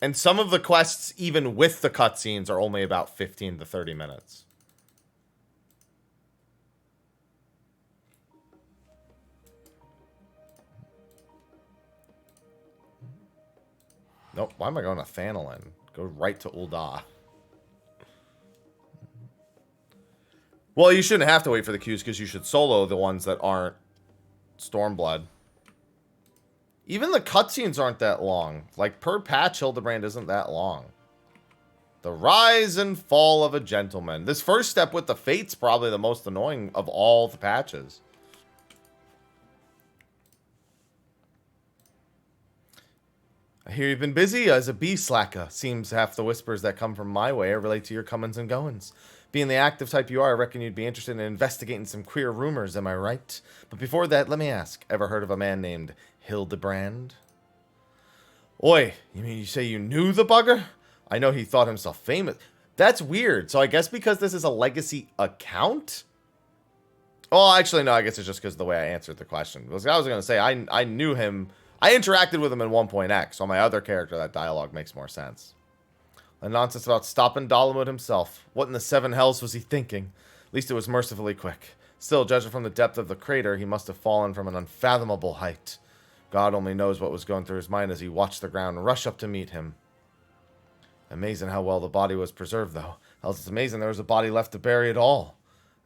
And some of the quests, even with the cutscenes, are only about 15 to 30 minutes. Nope, why am I going to Thanalin? Go right to Ul'dah. Well, you shouldn't have to wait for the queues, because you should solo the ones that aren't Stormblood. Even the cutscenes aren't that long. Like, per patch, Hildibrand isn't that long. The rise and fall of a gentleman. This first step with the Fate's probably the most annoying of all the patches. I hear you've been busy as a bee slacker. Seems half the whispers that come from my way relate to your comings and goings. Being the active type you are, I reckon you'd be interested in investigating some queer rumors, am I right? But before that, let me ask, ever heard of a man named Hildibrand? Oi, you mean you say you knew the bugger? I know he thought himself famous. That's weird. So I guess because this is a legacy account? Oh, actually, no, I guess it's just because of the way I answered the question. I was going to say, I knew him. I interacted with him in 1.x. On my other character, that dialogue makes more sense. The nonsense about stopping Dalamud himself. What in the seven hells was he thinking? At least it was mercifully quick. Still, judging from the depth of the crater, he must have fallen from an unfathomable height. God only knows what was going through his mind as he watched the ground rush up to meet him. Amazing how well the body was preserved, though. Else it's amazing there was a body left to bury at all.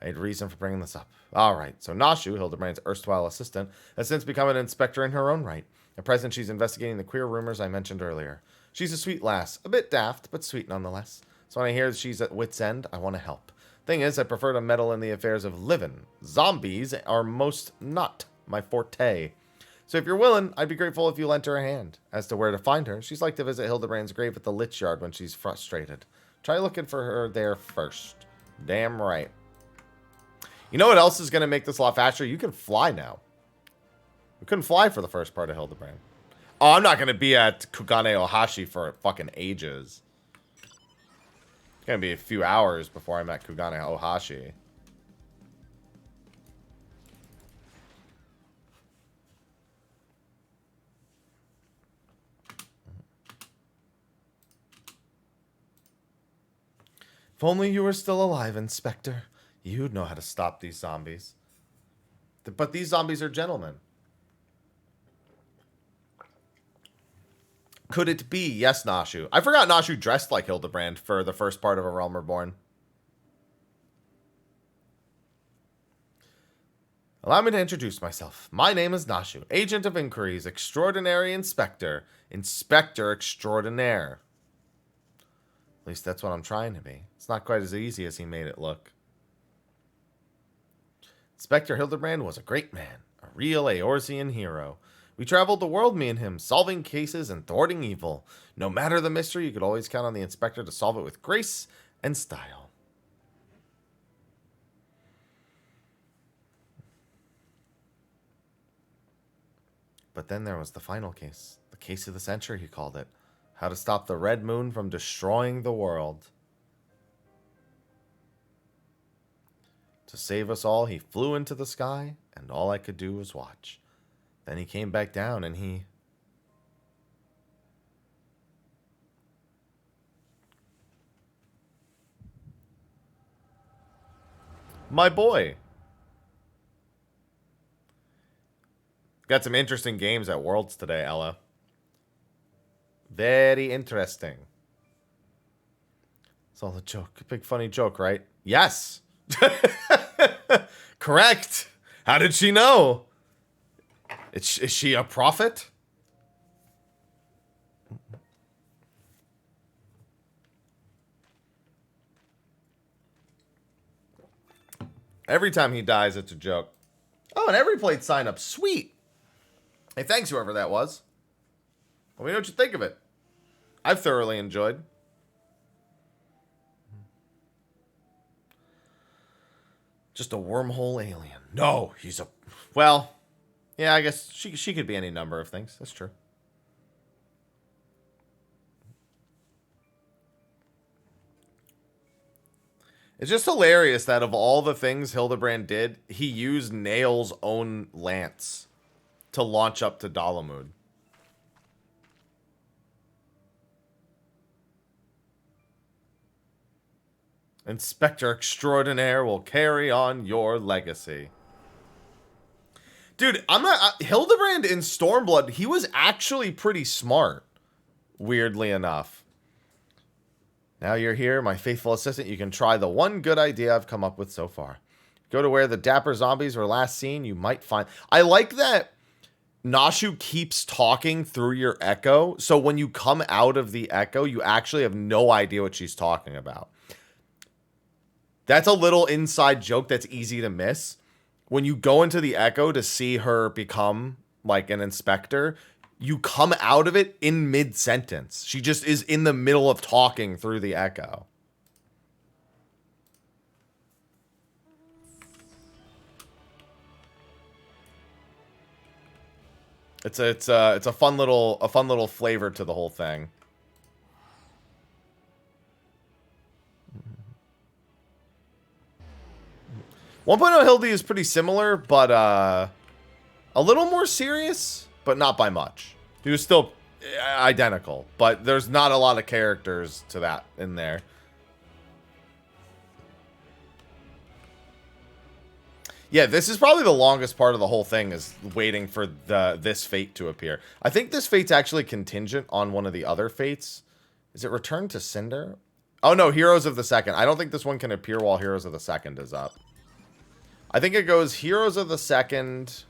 I had reason for bringing this up. Alright, so Nashu, Hildibrand's erstwhile assistant, has since become an inspector in her own right. At present, she's investigating the queer rumors I mentioned earlier. She's a sweet lass. A bit daft, but sweet nonetheless. So when I hear that she's at wit's end, I want to help. Thing is, I prefer to meddle in the affairs of living. Zombies are most not my forte. So if you're willing, I'd be grateful if you lent her a hand. As to where to find her, she's like to visit Hildibrand's grave at the Lich Yard when she's frustrated. Try looking for her there first. Damn right. You know what else is going to make this a lot faster? You can fly now. We couldn't fly for the first part of Hildibrand. Oh, I'm not going to be at Kugane Ohashi for fucking ages. It's going to be a few hours before I'm at Kugane Ohashi. If only you were still alive, Inspector. You'd know how to stop these zombies. But these zombies are gentlemen. Could it be? Yes, Nashu. I forgot Nashu dressed like Hildibrand for the first part of A Realm Reborn. Allow me to introduce myself. My name is Nashu, Agent of Inquiries, Extraordinary Inspector, Inspector Extraordinaire. At least that's what I'm trying to be. It's not quite as easy as he made it look. Inspector Hildibrand was a great man, a real Eorzean hero. We traveled the world, me and him, solving cases and thwarting evil. No matter the mystery, you could always count on the Inspector to solve it with grace and style. But then there was the final case. The case of the century, he called it. How to stop the Red Moon from destroying the world. To save us all, he flew into the sky, and all I could do was watch. Then he came back down, and he... My boy. Got some interesting games at Worlds today, Ella. Very interesting. It's all a joke. A big funny joke, right? Yes. Correct. How did she know? Is she a prophet? Every time he dies, it's a joke. Oh, and every plate sign up. Sweet. Hey, thanks, whoever that was. Let me know what you think of it. I've thoroughly enjoyed. Just a wormhole alien. No, he's a... Well, yeah, I guess she could be any number of things. That's true. It's just hilarious that of all the things Hildibrand did, he used Nail's own lance to launch up to Dalamud. Inspector Extraordinaire will carry on your legacy. Dude, I'm not... Hildibrand in Stormblood, he was actually pretty smart. Weirdly enough. Now you're here, my faithful assistant. You can try the one good idea I've come up with so far. Go to where the dapper zombies were last seen. You might find... I like that Nashu keeps talking through your echo. So when you come out of the echo, you actually have no idea what she's talking about. That's a little inside joke that's easy to miss. When you go into the echo to see her become like an inspector, you come out of it in mid-sentence. She just is in the middle of talking through the echo. It's a fun little flavor to the whole thing. One point Hildy is pretty similar, but a little more serious, but not by much. He was still identical, but there's not a lot of characters to that in there. Yeah, this is probably the longest part of the whole thing, is waiting for this fate to appear. I think this fate's actually contingent on one of the other fates. Is it Return to Cinder? Oh no, Heroes of the Second. I don't think this one can appear while Heroes of the Second is up. I think it goes Heroes of the Second,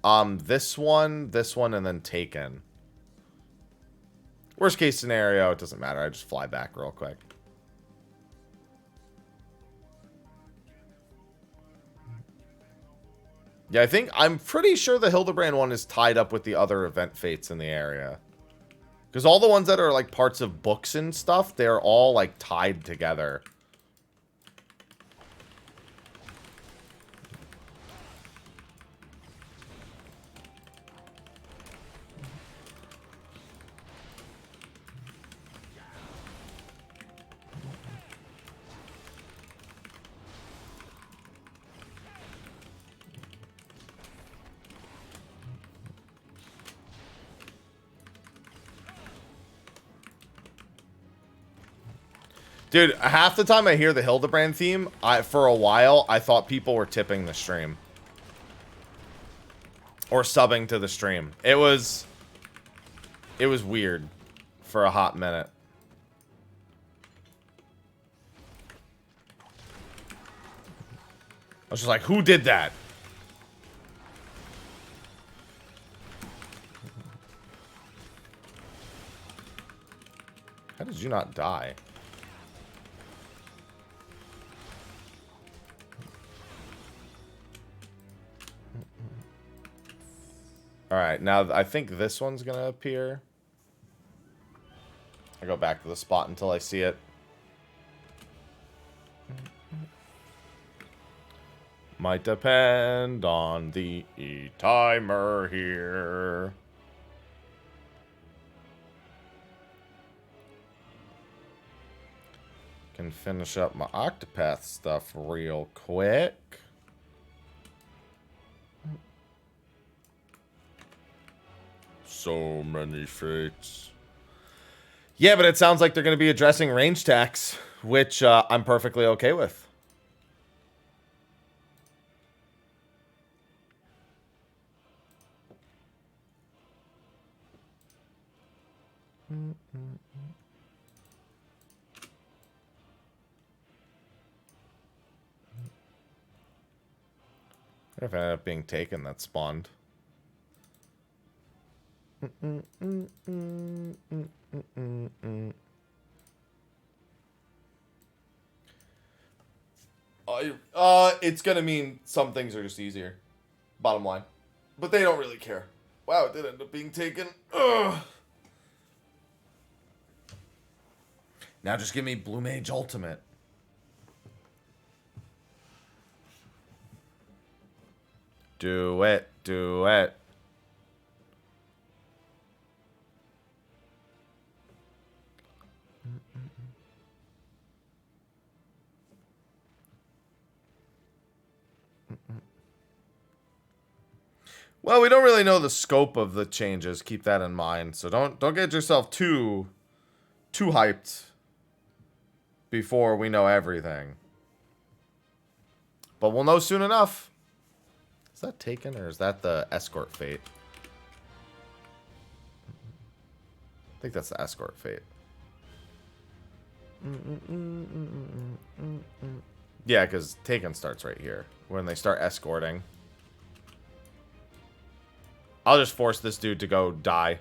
this one, and then Taken. Worst case scenario, it doesn't matter. I just fly back real quick. Yeah, I'm pretty sure the Hildibrand one is tied up with the other event fates in the area. Because all the ones that are like parts of books and stuff, they're all like tied together. Dude, half the time I hear the Hildibrand theme, for a while, I thought people were tipping the stream. Or subbing to the stream. It was weird for a hot minute. I was just like, who did that? How did you not die? Alright, now I think this one's gonna appear. I go back to the spot until I see it. Might depend on the timer here. Can finish up my Octopath stuff real quick. So many fates. Yeah, but it sounds like they're going to be addressing range tax, which I'm perfectly okay with. If I ended up being taken, that spawned. It's gonna mean some things are just easier. Bottom line. But they don't really care. Wow, it did end up being taken. Ugh. Now just give me Blue Mage Ultimate. Do it. Do it. Well, we don't really know the scope of the changes. Keep that in mind. So don't get yourself too hyped. before we know everything. But we'll know soon enough. Is that Taken or is that the Escort Fate? I think that's the Escort Fate. Yeah, because Taken starts right here. When they start escorting. I'll just force this dude to go die.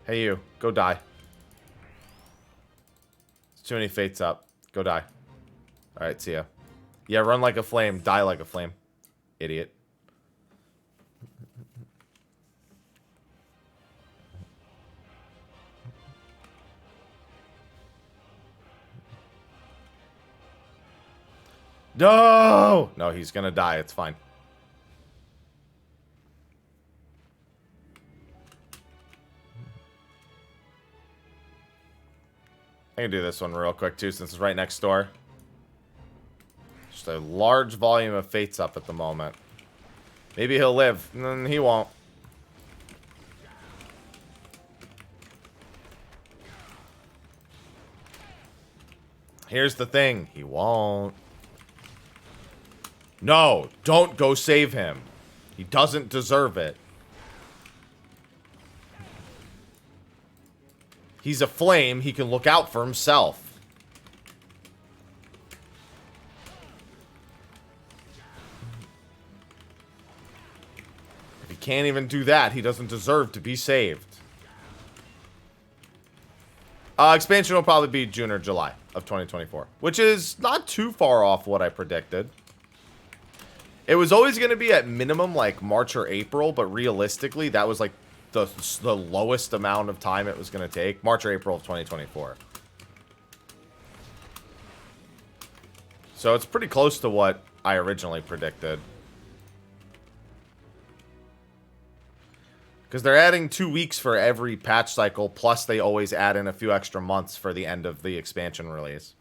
Hey, you. Go die. There's too many fates up. Go die. Alright, see ya. Yeah, run like a flame. Die like a flame. Idiot. No! No, he's gonna die. It's fine. I can do this one real quick, too, since it's right next door. Just a large volume of fates up at the moment. Maybe he'll live. He won't. Here's the thing. He won't. No, don't go save him. He doesn't deserve it. He's a flame. He can look out for himself. If he can't even do that, he doesn't deserve to be saved. Expansion will probably be June or July of 2024, which is not too far off what I predicted. It was always going to be at minimum like March or April, but realistically, that was like the lowest amount of time it was going to take. March or April of 2024. So it's pretty close to what I originally predicted. Because they're adding 2 weeks for every patch cycle, plus they always add in a few extra months for the end of the expansion release.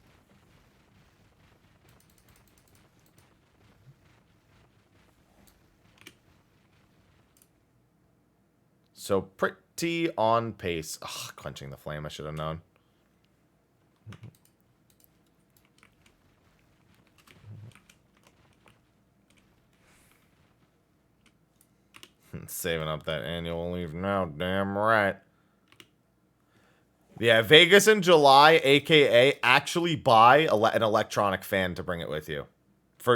So pretty on pace. Ugh, quenching the flame, I should have known. Saving up that annual leave now, damn right. Yeah, Vegas in July, aka actually buy an electronic fan to bring it with you.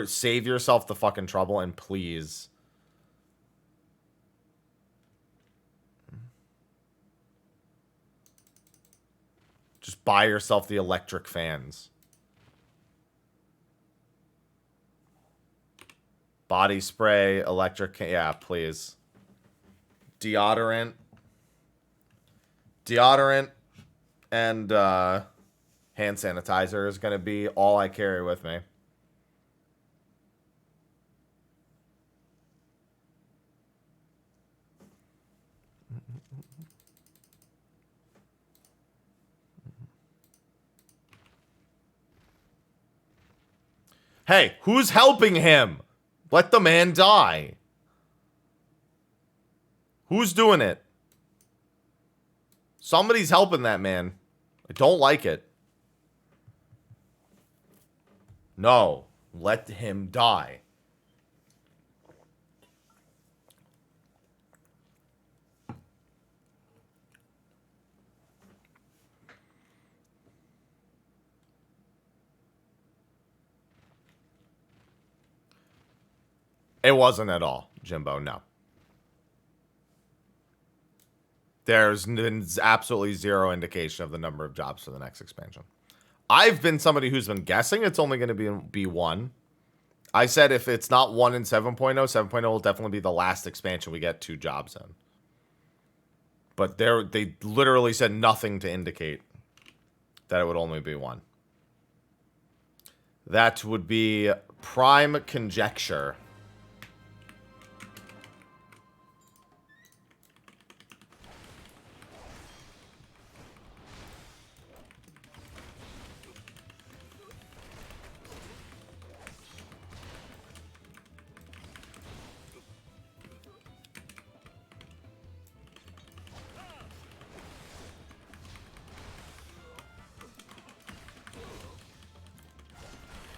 Save yourself the fucking trouble and please. Just buy yourself the electric fans. Body spray, electric, yeah, please. Deodorant. Deodorant and hand sanitizer is going to be all I carry with me. Hey, who's helping him? Let the man die. Who's doing it? Somebody's helping that man. I don't like it. No, let him die. It wasn't at all, Jimbo, no. There's absolutely zero indication of the number of jobs for the next expansion. I've been somebody who's been guessing it's only going to be one. I said if it's not one in 7.0, 7.0 will definitely be the last expansion we get 2 jobs in. But they literally said nothing to indicate that it would only be one. That would be prime conjecture.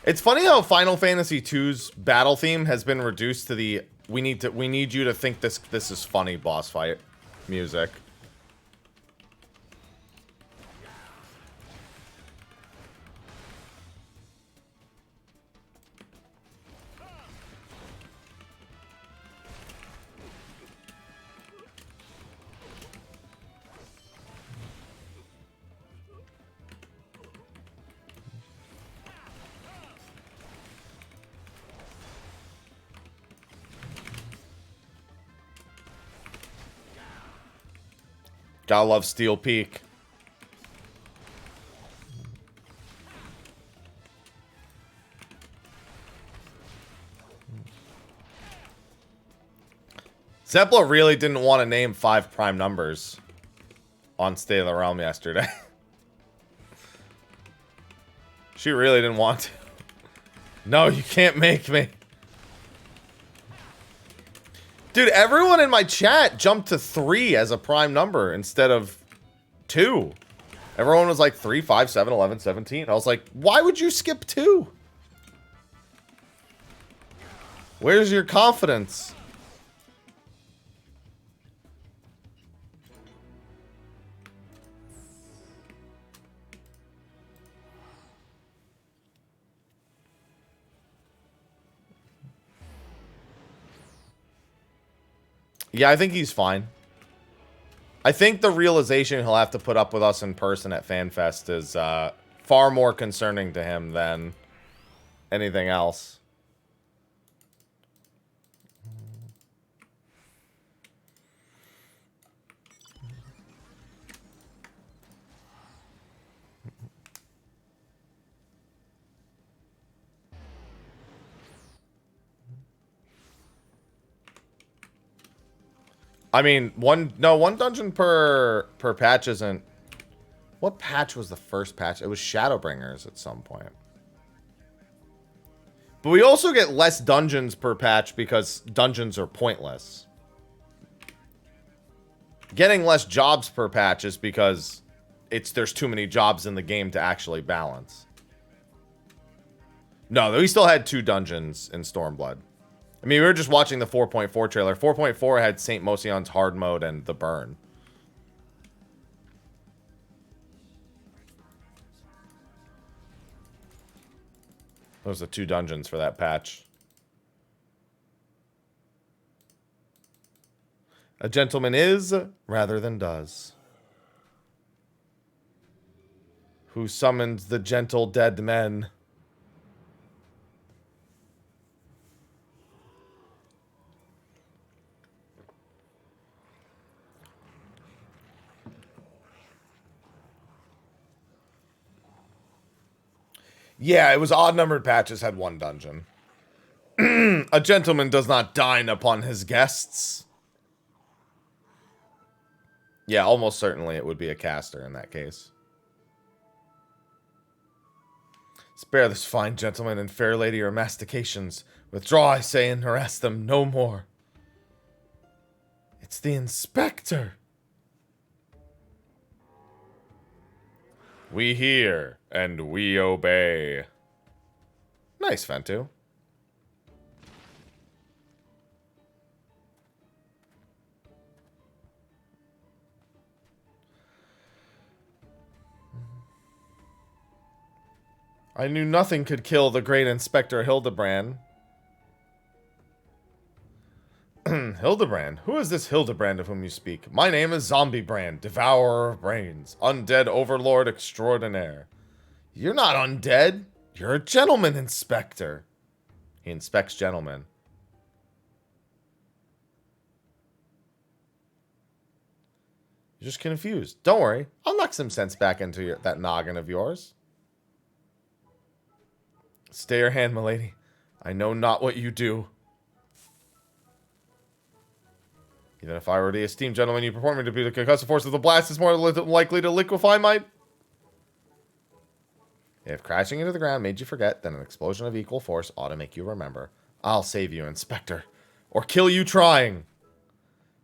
It's funny how Final Fantasy II's battle theme has been reduced to the we need you to think this is funny boss fight music. Gotta love Steel Peak. Zepla really didn't want to name 5 prime numbers on State of the Realm yesterday. She really didn't want to. No, you can't make me. Dude, everyone in my chat jumped to 3 as a prime number instead of 2. Everyone was like 3, 5, 7, 11, 17. I was like, why would you skip 2? Where's your confidence? Yeah, I think he's fine. I think the realization he'll have to put up with us in person at FanFest is far more concerning to him than anything else. I mean, one dungeon per patch isn't... What patch was the first patch? It was Shadowbringers at some point. But we also get less dungeons per patch because dungeons are pointless. Getting less jobs per patch is because there's too many jobs in the game to actually balance. No, we still had 2 dungeons in Stormblood. I mean, we were just watching the 4.4 trailer. 4.4 had St. Mosion's hard mode and the burn. Those are the 2 dungeons for that patch. A gentleman is, rather than does. Who summons the gentle dead men. Yeah, it was odd-numbered patches had 1 dungeon. A gentleman does not dine upon his guests. Yeah, almost certainly it would be a caster in that case. Spare this fine gentleman and fair lady your mastications. Withdraw, I say, and harass them no more. It's the inspector. We hear, and we obey. Nice, Ventu. I knew nothing could kill the great Inspector Hildibrand. Hildibrand? Who is this Hildibrand of whom you speak? My name is Zombiebrand, Devourer of Brains, Undead Overlord Extraordinaire. You're not undead. You're a gentleman, Inspector. He inspects gentlemen. You're just confused. Don't worry. I'll knock some sense back into that noggin of yours. Stay your hand, milady. I know not what you do. Even if I were the esteemed gentleman you purport me to be, the concussive force of the blast is more likely to liquefy my... If crashing into the ground made you forget, then an explosion of equal force ought to make you remember. I'll save you, Inspector. Or kill you trying.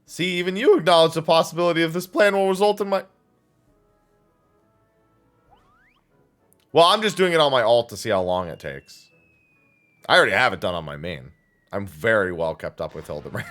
See, even you acknowledge the possibility of this plan will result in my... Well, I'm just doing it on my alt to see how long it takes. I already have it done on my main. I'm very well kept up with Hildibrand.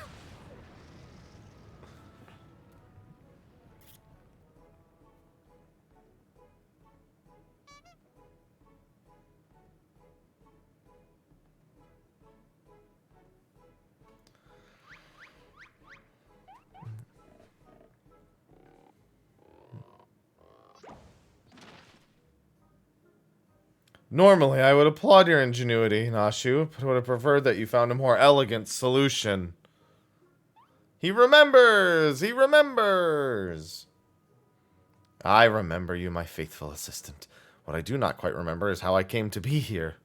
Normally, I would applaud your ingenuity, Nashu, but would have preferred that you found a more elegant solution. He remembers! He remembers! I remember you, my faithful assistant. What I do not quite remember is how I came to be here.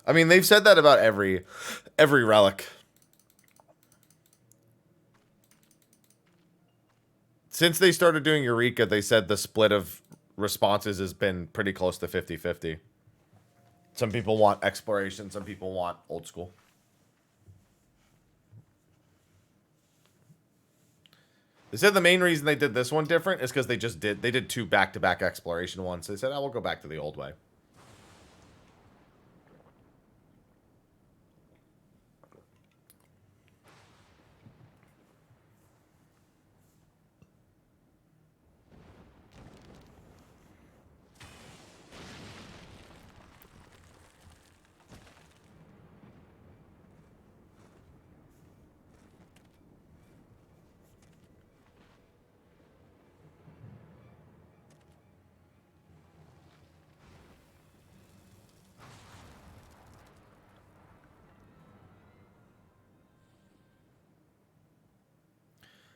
I mean, they've said that about every relic. Since they started doing Eureka, they said the split of responses has been pretty close to 50-50. Some people want exploration, some people want old school. They said the main reason they did this one different is because they did two back-to-back exploration ones. They said, I will go back to the old way.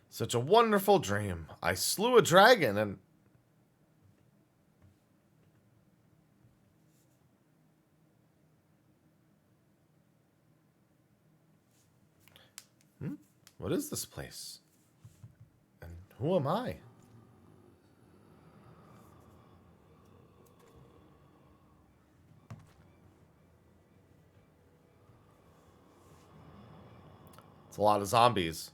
Such a wonderful dream. I slew a dragon and... What is this place? And who am I? It's a lot of zombies.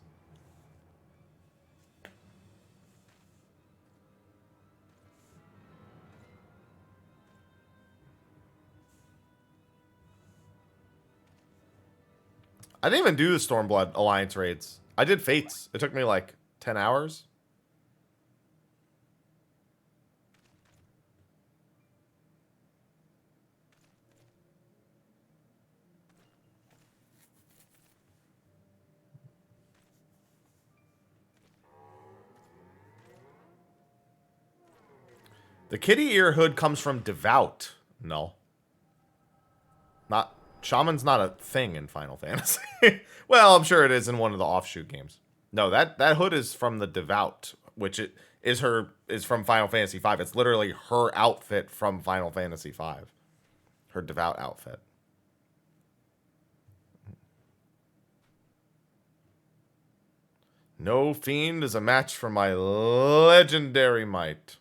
I didn't even do the Stormblood Alliance raids. I did Fates. It took me like 10 hours. The kitty ear hood comes from Devout. No. Not... Shaman's not a thing in Final Fantasy. Well, I'm sure it is in one of the offshoot games. No, that hood is from the Devout, which is from Final Fantasy V. It's literally her outfit from Final Fantasy V. Her Devout outfit. No fiend is a match for my legendary might.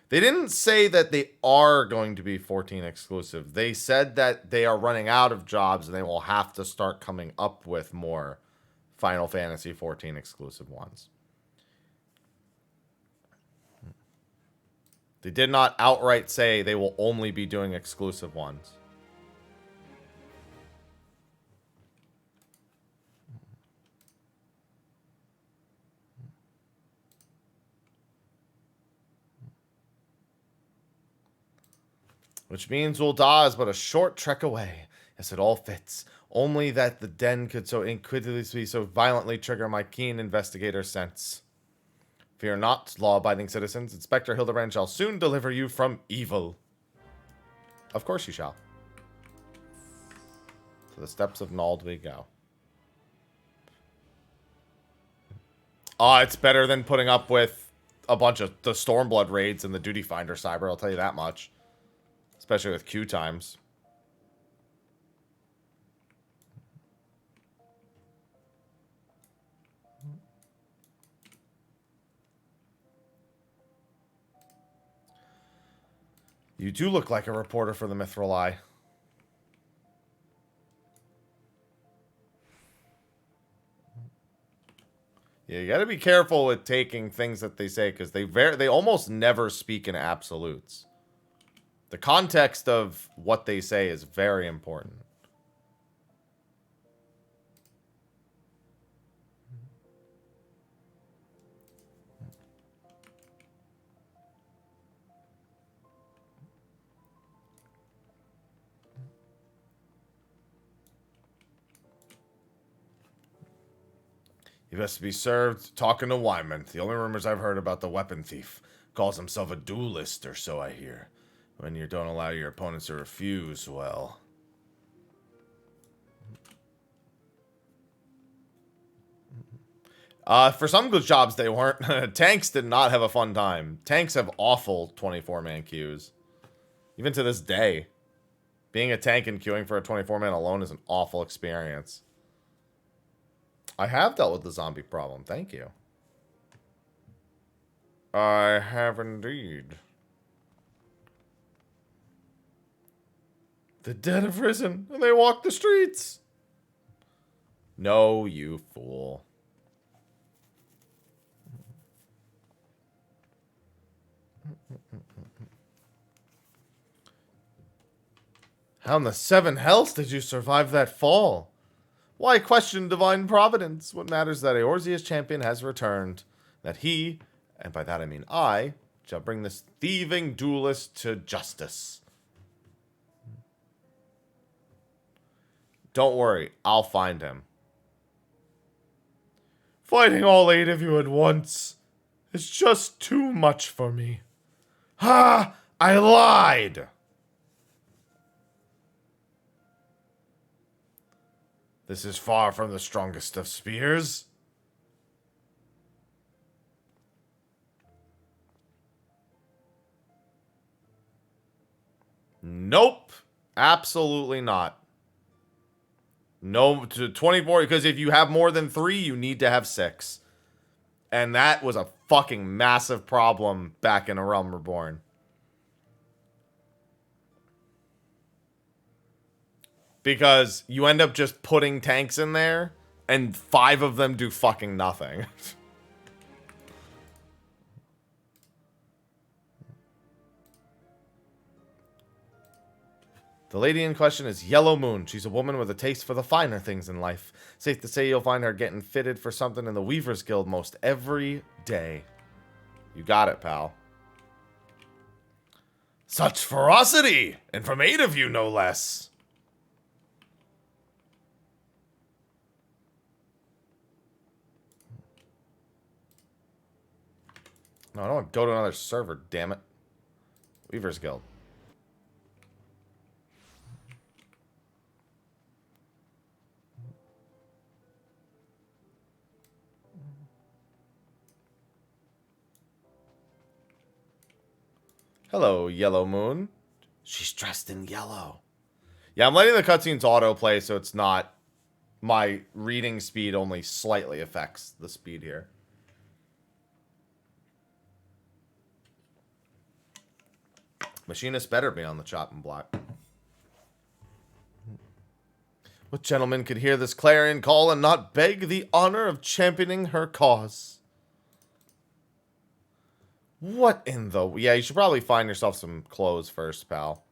They didn't say that they are going to be 14 exclusive. They said that they are running out of jobs and they will have to start coming up with more Final Fantasy 14 exclusive ones. They did not outright say they will only be doing exclusive ones. Which means Ul'dah is but a short trek away. Yes, it all fits. Only that the den could so inquisitively, so violently trigger my keen investigator sense. Fear not, law-abiding citizens. Inspector Hildibrand shall soon deliver you from evil. Of course you shall. To the steps of Nald we go. Oh, it's better than putting up with a bunch of the Stormblood raids and the Duty Finder cyber, I'll tell you that much. Especially with queue times. You do look like a reporter for the Mithril Eye. Yeah, you gotta be careful with taking things that they say, because they almost never speak in absolutes. The context of what they say is very important. He best be served talking to Wyman. The only rumors I've heard about the weapon thief. Calls himself a duelist, or so I hear. When you don't allow your opponents to refuse, well... For some good jobs, they weren't. Tanks did not have a fun time. Tanks have awful 24-man queues. Even to this day. Being a tank and queuing for a 24-man alone is an awful experience. I have dealt with the zombie problem, thank you. I have indeed. The dead have risen, and they walk the streets. No, you fool. How in the seven hells did you survive that fall? Why question divine providence? What matters that Eorzea's champion has returned. That he, and by that I mean I, shall bring this thieving duelist to justice. Don't worry, I'll find him. Fighting all 8 of you at once is just too much for me. Ha! I lied! This is far from the strongest of spears. Nope. Absolutely not. No, to 24, because if you have more than 3, you need to have 6. And that was a fucking massive problem back in A Realm Reborn. Because you end up just putting tanks in there, and 5 of them do fucking nothing. The lady in question is Yellow Moon. She's a woman with a taste for the finer things in life. Safe to say you'll find her getting fitted for something in the Weaver's Guild most every day. You got it, pal. Such ferocity! And from 8 of you, no less. No, I don't want to go to another server, damn it. Weaver's Guild. Hello, Yellow Moon. She's dressed in yellow. Yeah, I'm letting the cutscenes autoplay, so it's not... My reading speed only slightly affects the speed here. Machinist better be on the chopping block. What gentleman could hear this clarion call and not beg the honor of championing her cause? What in the... Yeah, you should probably find yourself some clothes first, pal.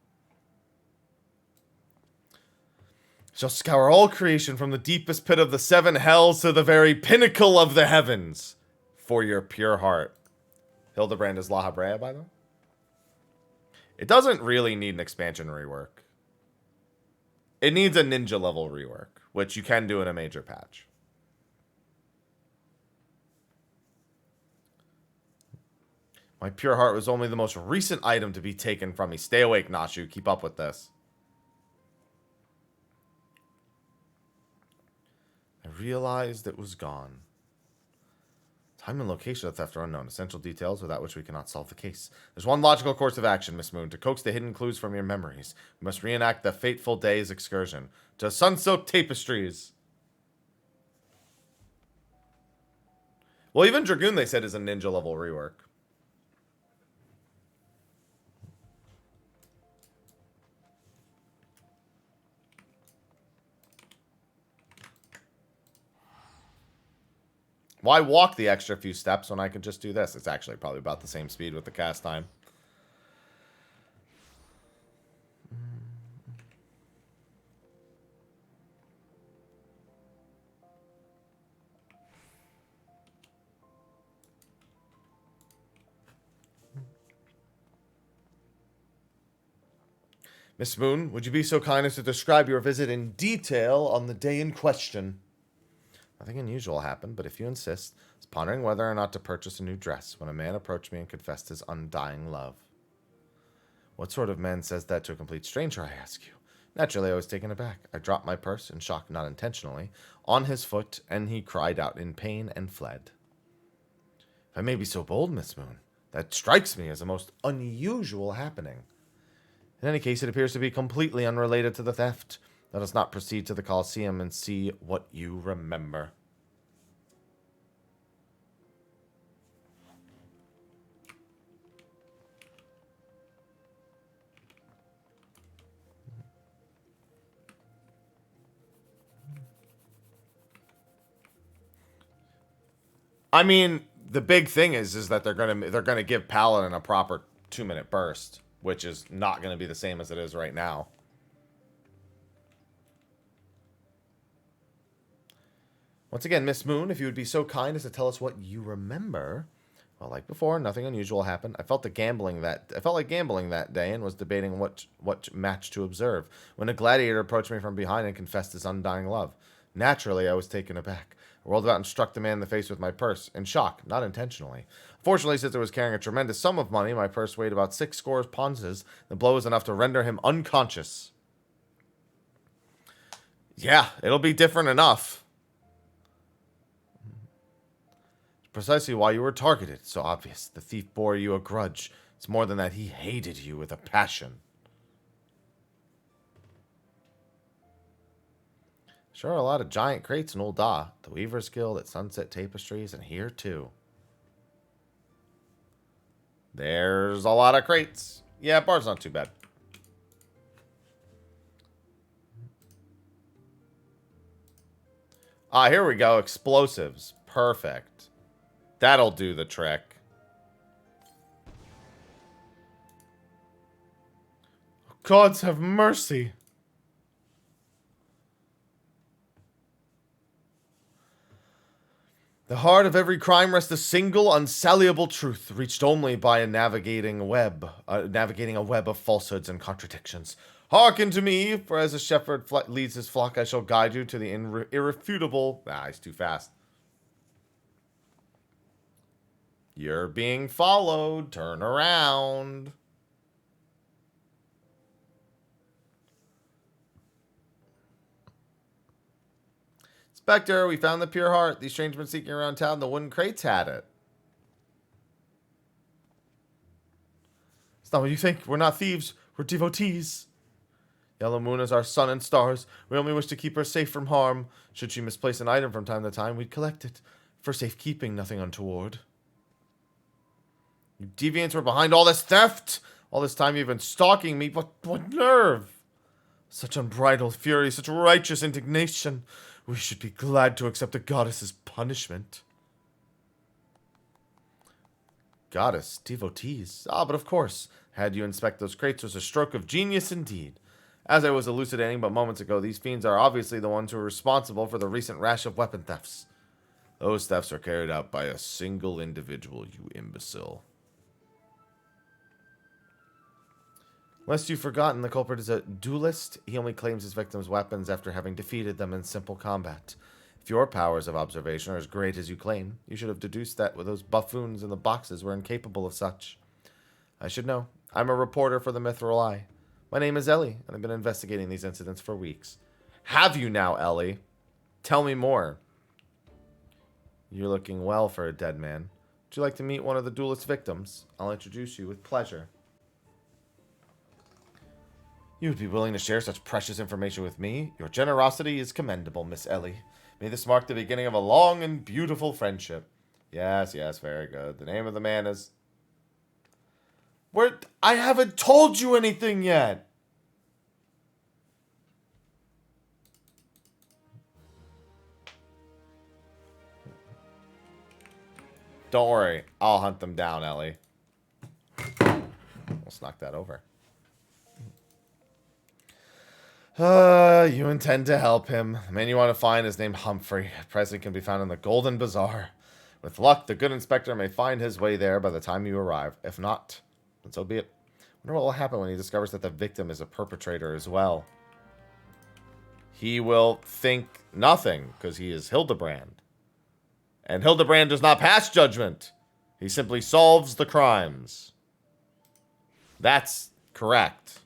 Shall scour all creation from the deepest pit of the 7 hells to the very pinnacle of the heavens. For your pure heart. Hildibrand is La Habrea, by the way? It doesn't really need an expansion rework. It needs a ninja level rework, which you can do in a major patch. My pure heart was only the most recent item to be taken from me. Stay awake, Nashu. Keep up with this. I realized it was gone. Time and location of theft are unknown. Essential details without which we cannot solve the case. There's one logical course of action, Miss Moon. To coax the hidden clues from your memories, we must reenact the fateful day's excursion to sun-soaked tapestries. Well, even Dragoon, they said, is a ninja level rework. Why walk the extra few steps when I could just do this? It's actually probably about the same speed with the cast time. Miss Moon, would you be so kind as to describe your visit in detail on the day in question? Nothing unusual happened, but if you insist, I was pondering whether or not to purchase a new dress when a man approached me and confessed his undying love. What sort of man says that to a complete stranger, I ask you? Naturally, I was taken aback. I dropped my purse, in shock not intentionally, on his foot, and he cried out in pain and fled. If I may be so bold, Miss Moon, that strikes me as a most unusual happening. In any case, it appears to be completely unrelated to the theft. Let us not proceed to the Colosseum and see what you remember. I mean, the big thing is that they're gonna give Paladin a proper 2-minute burst, which is not gonna be the same as it is right now. Once again, Miss Moon, if you would be so kind as to tell us what you remember. Well, like before, nothing unusual happened. I felt like gambling that day and was debating what match to observe when a gladiator approached me from behind and confessed his undying love. Naturally, I was taken aback. I whirled about and struck the man in the face with my purse, in shock, not intentionally. Fortunately, since I was carrying a tremendous sum of money, my purse weighed about 6 scores ponces. The blow was enough to render him unconscious. Yeah, it'll be different enough. Precisely why you were targeted. So obvious. The thief bore you a grudge. It's more than that. He hated you with a passion. Sure, a lot of giant crates in Ul'dah. The Weaver's Guild, at Sunset Tapestries, and here too. There's a lot of crates. Yeah, bar's not too bad. Ah, here we go. Explosives. Perfect. That'll do the trick. Gods have mercy. The heart of every crime rests a single, unsaliable truth, reached only by navigating a web of falsehoods and contradictions. Hearken to me, for as a shepherd leads his flock, I shall guide you to the irrefutable... Ah, he's too fast. You're being followed. Turn around. Spectre, we found the pure heart. These strange men seeking around town, the wooden crates had it. It's not what you think. We're not thieves. We're devotees. Yellow Moon is our sun and stars. We only wish to keep her safe from harm. Should she misplace an item from time to time, we'd collect it. For safekeeping, nothing untoward. You deviants were behind all this theft. All this time you've been stalking me. What nerve? Such unbridled fury, such righteous indignation. We should be glad to accept the goddess's punishment. Goddess, devotees. Ah, but of course. Had you inspect those crates was a stroke of genius indeed. As I was elucidating but moments ago, these fiends are obviously the ones who are responsible for the recent rash of weapon thefts. Those thefts are carried out by a single individual, you imbecile. Lest you've forgotten, the culprit is a duelist. He only claims his victims' weapons after having defeated them in simple combat. If your powers of observation are as great as you claim, you should have deduced that those buffoons in the boxes were incapable of such. I should know. I'm a reporter for the Mithril Eye. My name is Ellie, and I've been investigating these incidents for weeks. Have you now, Ellie? Tell me more. You're looking well for a dead man. Would you like to meet one of the duelist victims? I'll introduce you with pleasure. You would be willing to share such precious information with me? Your generosity is commendable, Miss Ellie. May this mark the beginning of a long and beautiful friendship. Yes, very good. The name of the man is... I haven't told you anything yet! Don't worry. I'll hunt them down, Ellie. Let's knock that over. You intend to help him. The man you want to find is named Humphrey. Present can be found in the Golden Bazaar. With luck, the good inspector may find his way there by the time you arrive. If not, then so be it. I wonder what will happen when he discovers that the victim is a perpetrator as well. He will think nothing, because he is Hildibrand. And Hildibrand does not pass judgment. He simply solves the crimes. That's correct.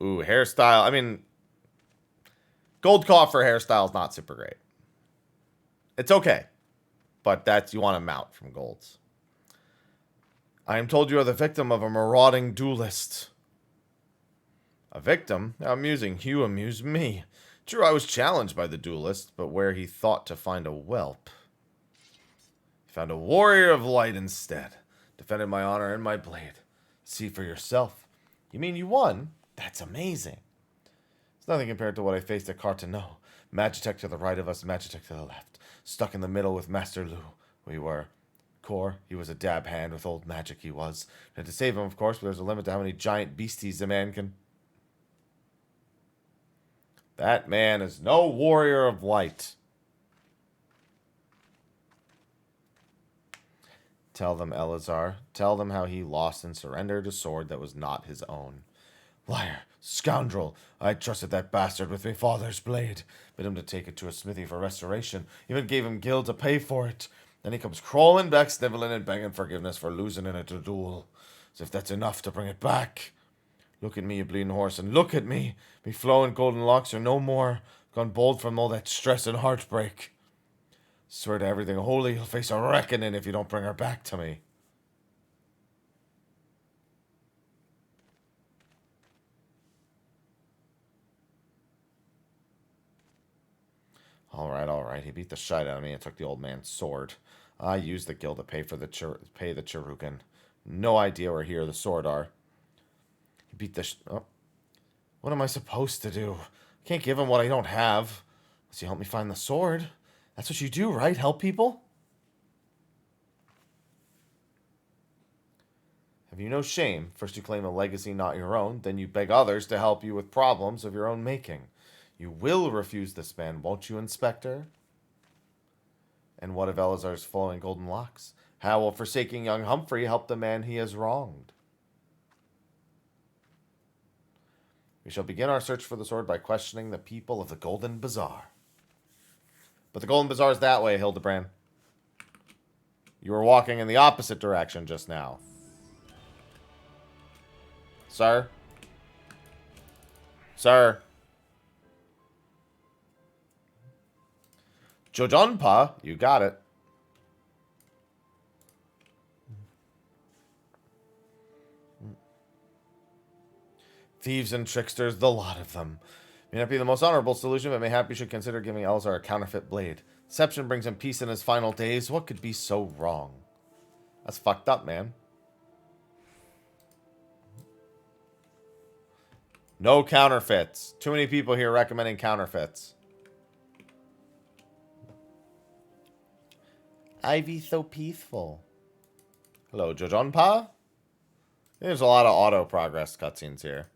Ooh, hairstyle. I mean, gold coffer hairstyle is not super great. It's okay. But that's, you want a mount from golds. I am told you are the victim of a marauding duelist. A victim? How amusing. You amuse me. True, I was challenged by the duelist, but where he thought to find a whelp. He found a warrior of light instead. Defended my honor and my blade. See for yourself. You mean you won? That's amazing. It's nothing compared to what I faced at Carteneau. Magitech to the right of us, Magitech to the left. Stuck in the middle with Master Lu. We were. Core, he was a dab hand with old magic he was. Had to save him, of course, but there's a limit to how many giant beasties a man can... That man is no warrior of light. Tell them, Elazar. Tell them how he lost and surrendered a sword that was not his own. Liar, scoundrel, I trusted that bastard with my father's blade. Bid him to take it to a smithy for restoration. Even gave him gil to pay for it. Then he comes crawling back, sniveling and begging forgiveness for losing in a duel. As if that's enough to bring it back. Look at me, you bleeding horse, and look at me. Me flowing golden locks are no more. Gone bold from all that stress and heartbreak. Swear to everything holy, you'll face a reckoning if you don't bring her back to me. All right. He beat the shite out of me and took the old man's sword. I used the gil to pay for the Cherukin. No idea where he or the sword are. He beat the... Oh. What am I supposed to do? I can't give him what I don't have. Unless you help me find the sword. That's what you do, right? Help people? Have you no shame? First you claim a legacy not your own, then you beg others to help you with problems of your own making. You will refuse this man, won't you, Inspector? And what of Elazar's flowing golden locks? How will forsaking young Humphrey help the man he has wronged? We shall begin our search for the sword by questioning the people of the Golden Bazaar. But the Golden Bazaar is that way, Hildibrand. You were walking in the opposite direction just now. Sir? Sir? Jojonpa, you got it. Thieves and tricksters, the lot of them. May not be the most honorable solution, but mayhap you should consider giving Elzar a counterfeit blade. Deception brings him peace in his final days. What could be so wrong? That's fucked up, man. No counterfeits. Too many people here recommending counterfeits. Ivy so peaceful. Hello, Jojonpa? There's a lot of auto progress cutscenes here.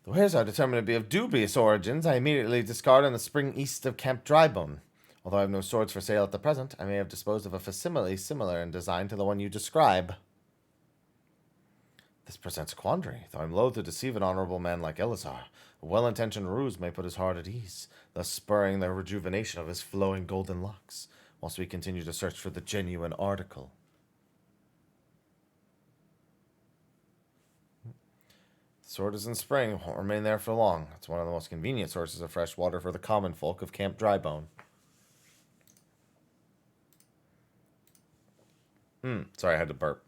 The wares are determined to be of dubious origins. I immediately discard in the spring east of Camp Drybone. Although I have no swords for sale at the present, I may have disposed of a facsimile similar in design to the one you describe. This presents a quandary, though I'm loath to deceive an honorable man like Elazar. A well-intentioned ruse may put his heart at ease, thus spurring the rejuvenation of his flowing golden locks, whilst we continue to search for the genuine article. Sword is in spring. Won't remain there for long. It's one of the most convenient sources of fresh water for the common folk of Camp Drybone. Sorry, I had to burp.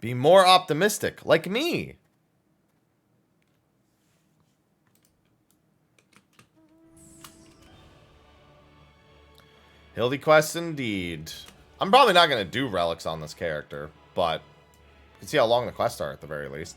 Be more optimistic, like me. Hildy quest indeed. I'm probably not going to do relics on this character, but you can see how long the quests are at the very least.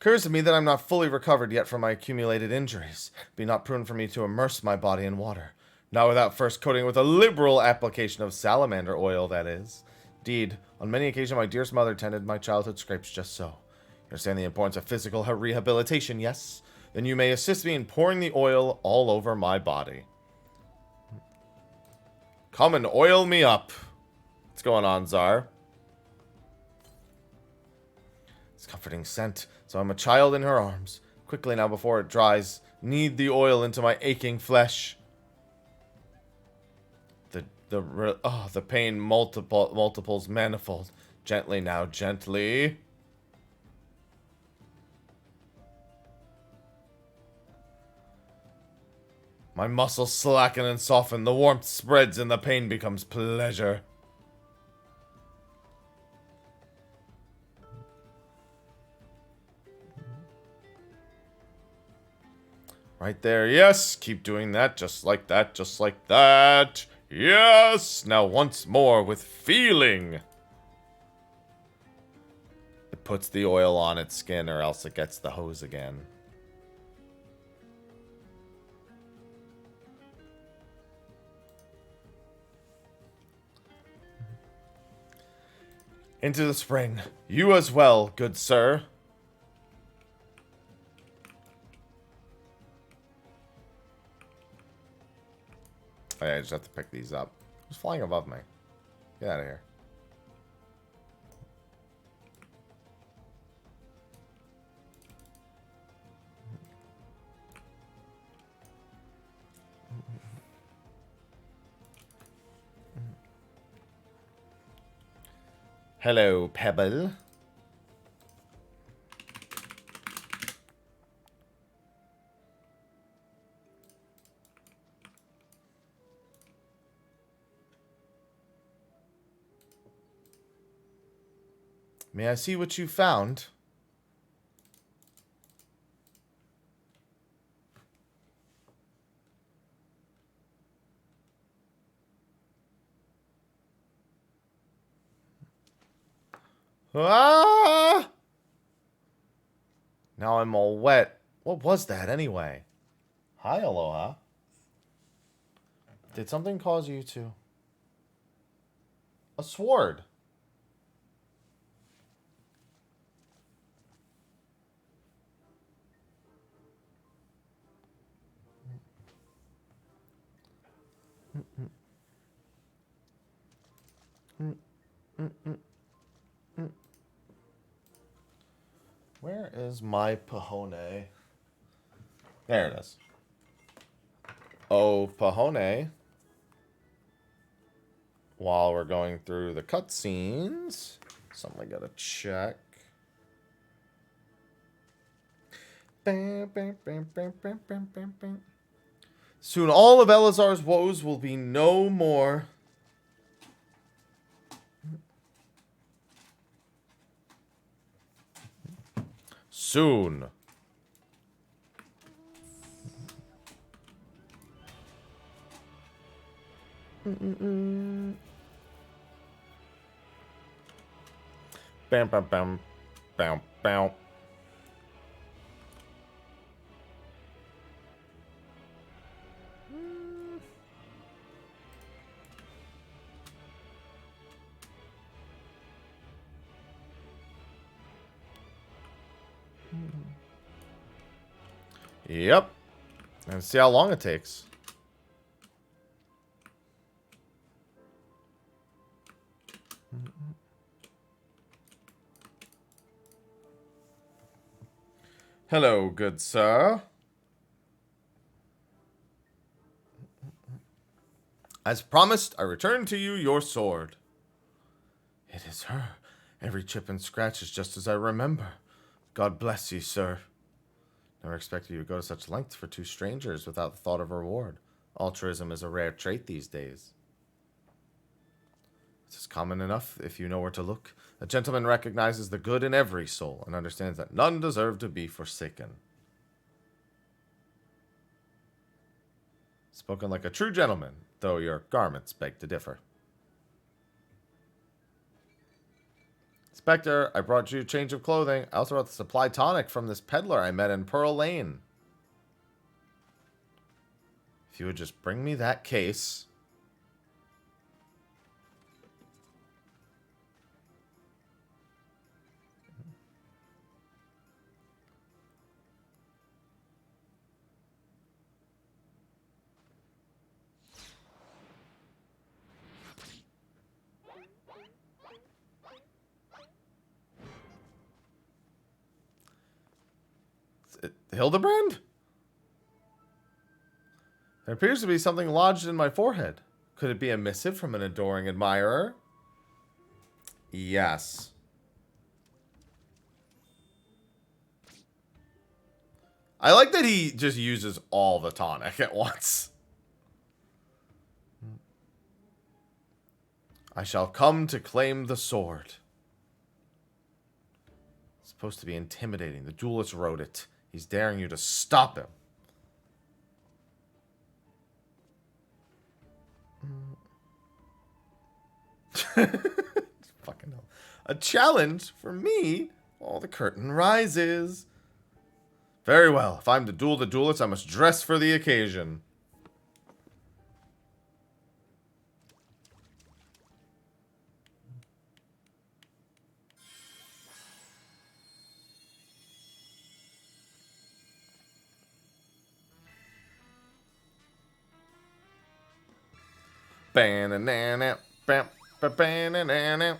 Occurs to me that I'm not fully recovered yet from my accumulated injuries. Be not prudent for me to immerse my body in water. Not without first coating it with a liberal application of salamander oil, that is. Indeed, on many occasions my dearest mother tended my childhood scrapes just so. You understand the importance of physical rehabilitation, yes? Then you may assist me in pouring the oil all over my body. Come and oil me up. What's going on, Czar? It's comforting scent. So I'm a child in her arms. Quickly now before it dries. Knead the oil into my aching flesh. The pain multiples manifold. Gently now, gently. My muscles slacken and soften. The warmth spreads and the pain becomes pleasure. Right there, yes. Keep doing that, just like that, just like that. Yes! Now once more with feeling. It puts the oil on its skin or else it gets the hose again. Into the spring. You as well, good sir. Oh, yeah, I just have to pick these up. Who's flying above me? Get out of here. Hello, Pebble. May I see what you found? Ah! Now I'm all wet. What was that anyway? Hi, Aloha. Did something cause you to... A sword. Where is my Pahone? There it is. Oh, Pahone. While we're going through the cutscenes, something I gotta check. Soon all of Elazar's woes will be no more. Soon. Bam, bam, bam, bam, bam. Yep. And see how long it takes. Hello, good sir. As promised, I return to you your sword. It is her. Every chip and scratch is just as I remember. God bless you, sir. Never expected you to go to such lengths for two strangers without the thought of reward. Altruism is a rare trait these days. It's common enough if you know where to look. A gentleman recognizes the good in every soul and understands that none deserve to be forsaken. Spoken like a true gentleman, though your garments beg to differ. Spectre, I brought you a change of clothing. I also brought the supply tonic from this peddler I met in Pearl Lane. If you would just bring me that case. Hildibrand? There appears to be something lodged in my forehead. Could it be a missive from an adoring admirer? Yes. I like that he just uses all the tonic at once. I shall come to claim the sword. It's supposed to be intimidating. The duelist wrote it. He's daring you to stop him. Fucking hell. A challenge for me? Oh, the curtain rises. Very well. If I'm to duel the duelist, I must dress for the occasion. Banana, bam, banana.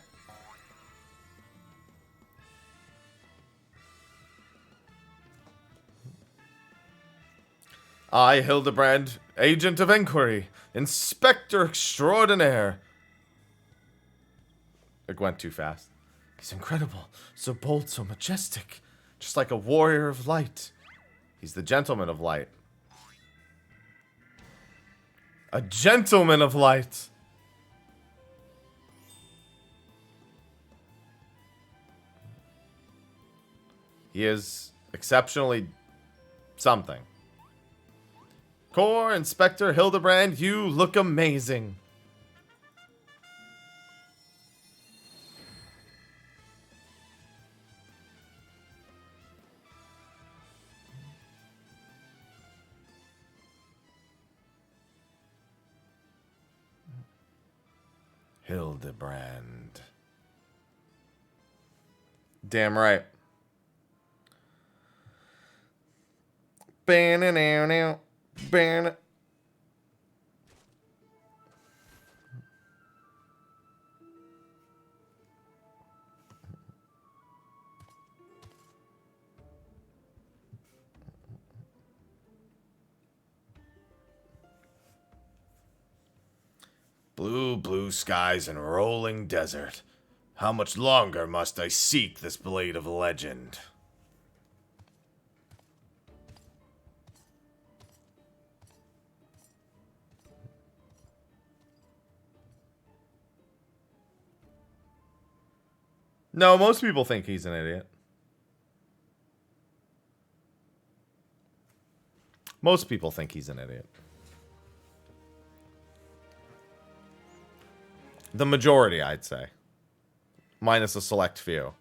I, Hildibrand, agent of inquiry, inspector extraordinaire. It went too fast. He's incredible, so bold, so majestic, just like a warrior of light. He's the gentleman of light. A gentleman of light. He is exceptionally something. Corps Inspector Hildibrand, you look amazing. Hildibrand. Damn right. Ban. Blue, blue skies and rolling desert. How much longer must I seek this blade of legend? No, most people think he's an idiot. Most people think he's an idiot. The majority, I'd say. Minus a select few.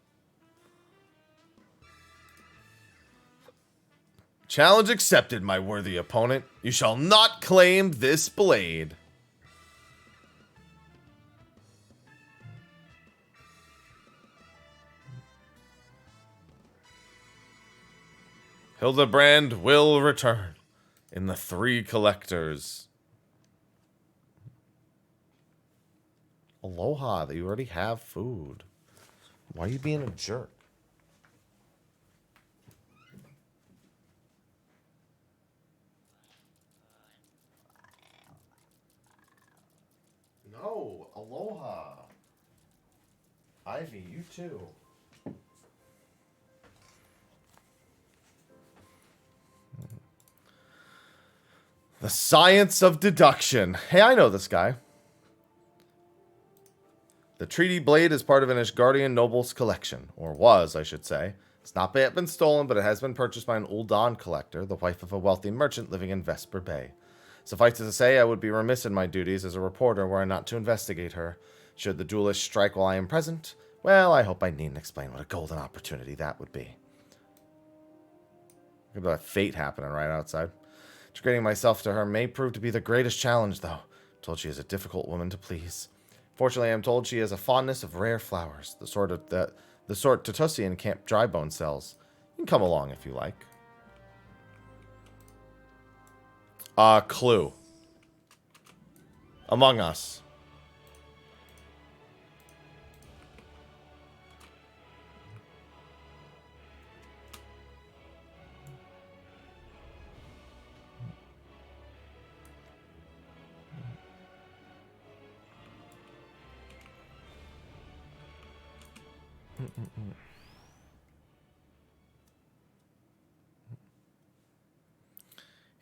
Challenge accepted, my worthy opponent. You shall not claim this blade. Hildibrand will return in the Three Collectors. Aloha, that you already have food. Why are you being a jerk? Ivy, you too. The science of deduction. Hey, I know this guy. The treaty blade is part of an Ishgardian noble's collection. Or was, I should say. It's not yet been stolen, but it has been purchased by an Uldan collector, the wife of a wealthy merchant living in Vesper Bay. Suffice it to say, I would be remiss in my duties as a reporter were I not to investigate her. Should the duelist strike while I am present, well, I hope I needn't explain what a golden opportunity that would be. Look at that fate happening right outside. Integrating myself to her may prove to be the greatest challenge, though. I'm told she is a difficult woman to please. Fortunately, I am told she has a fondness of rare flowers, the sort Tutusi in Camp Drybone sells. You can come along if you like. Clue. Among Us.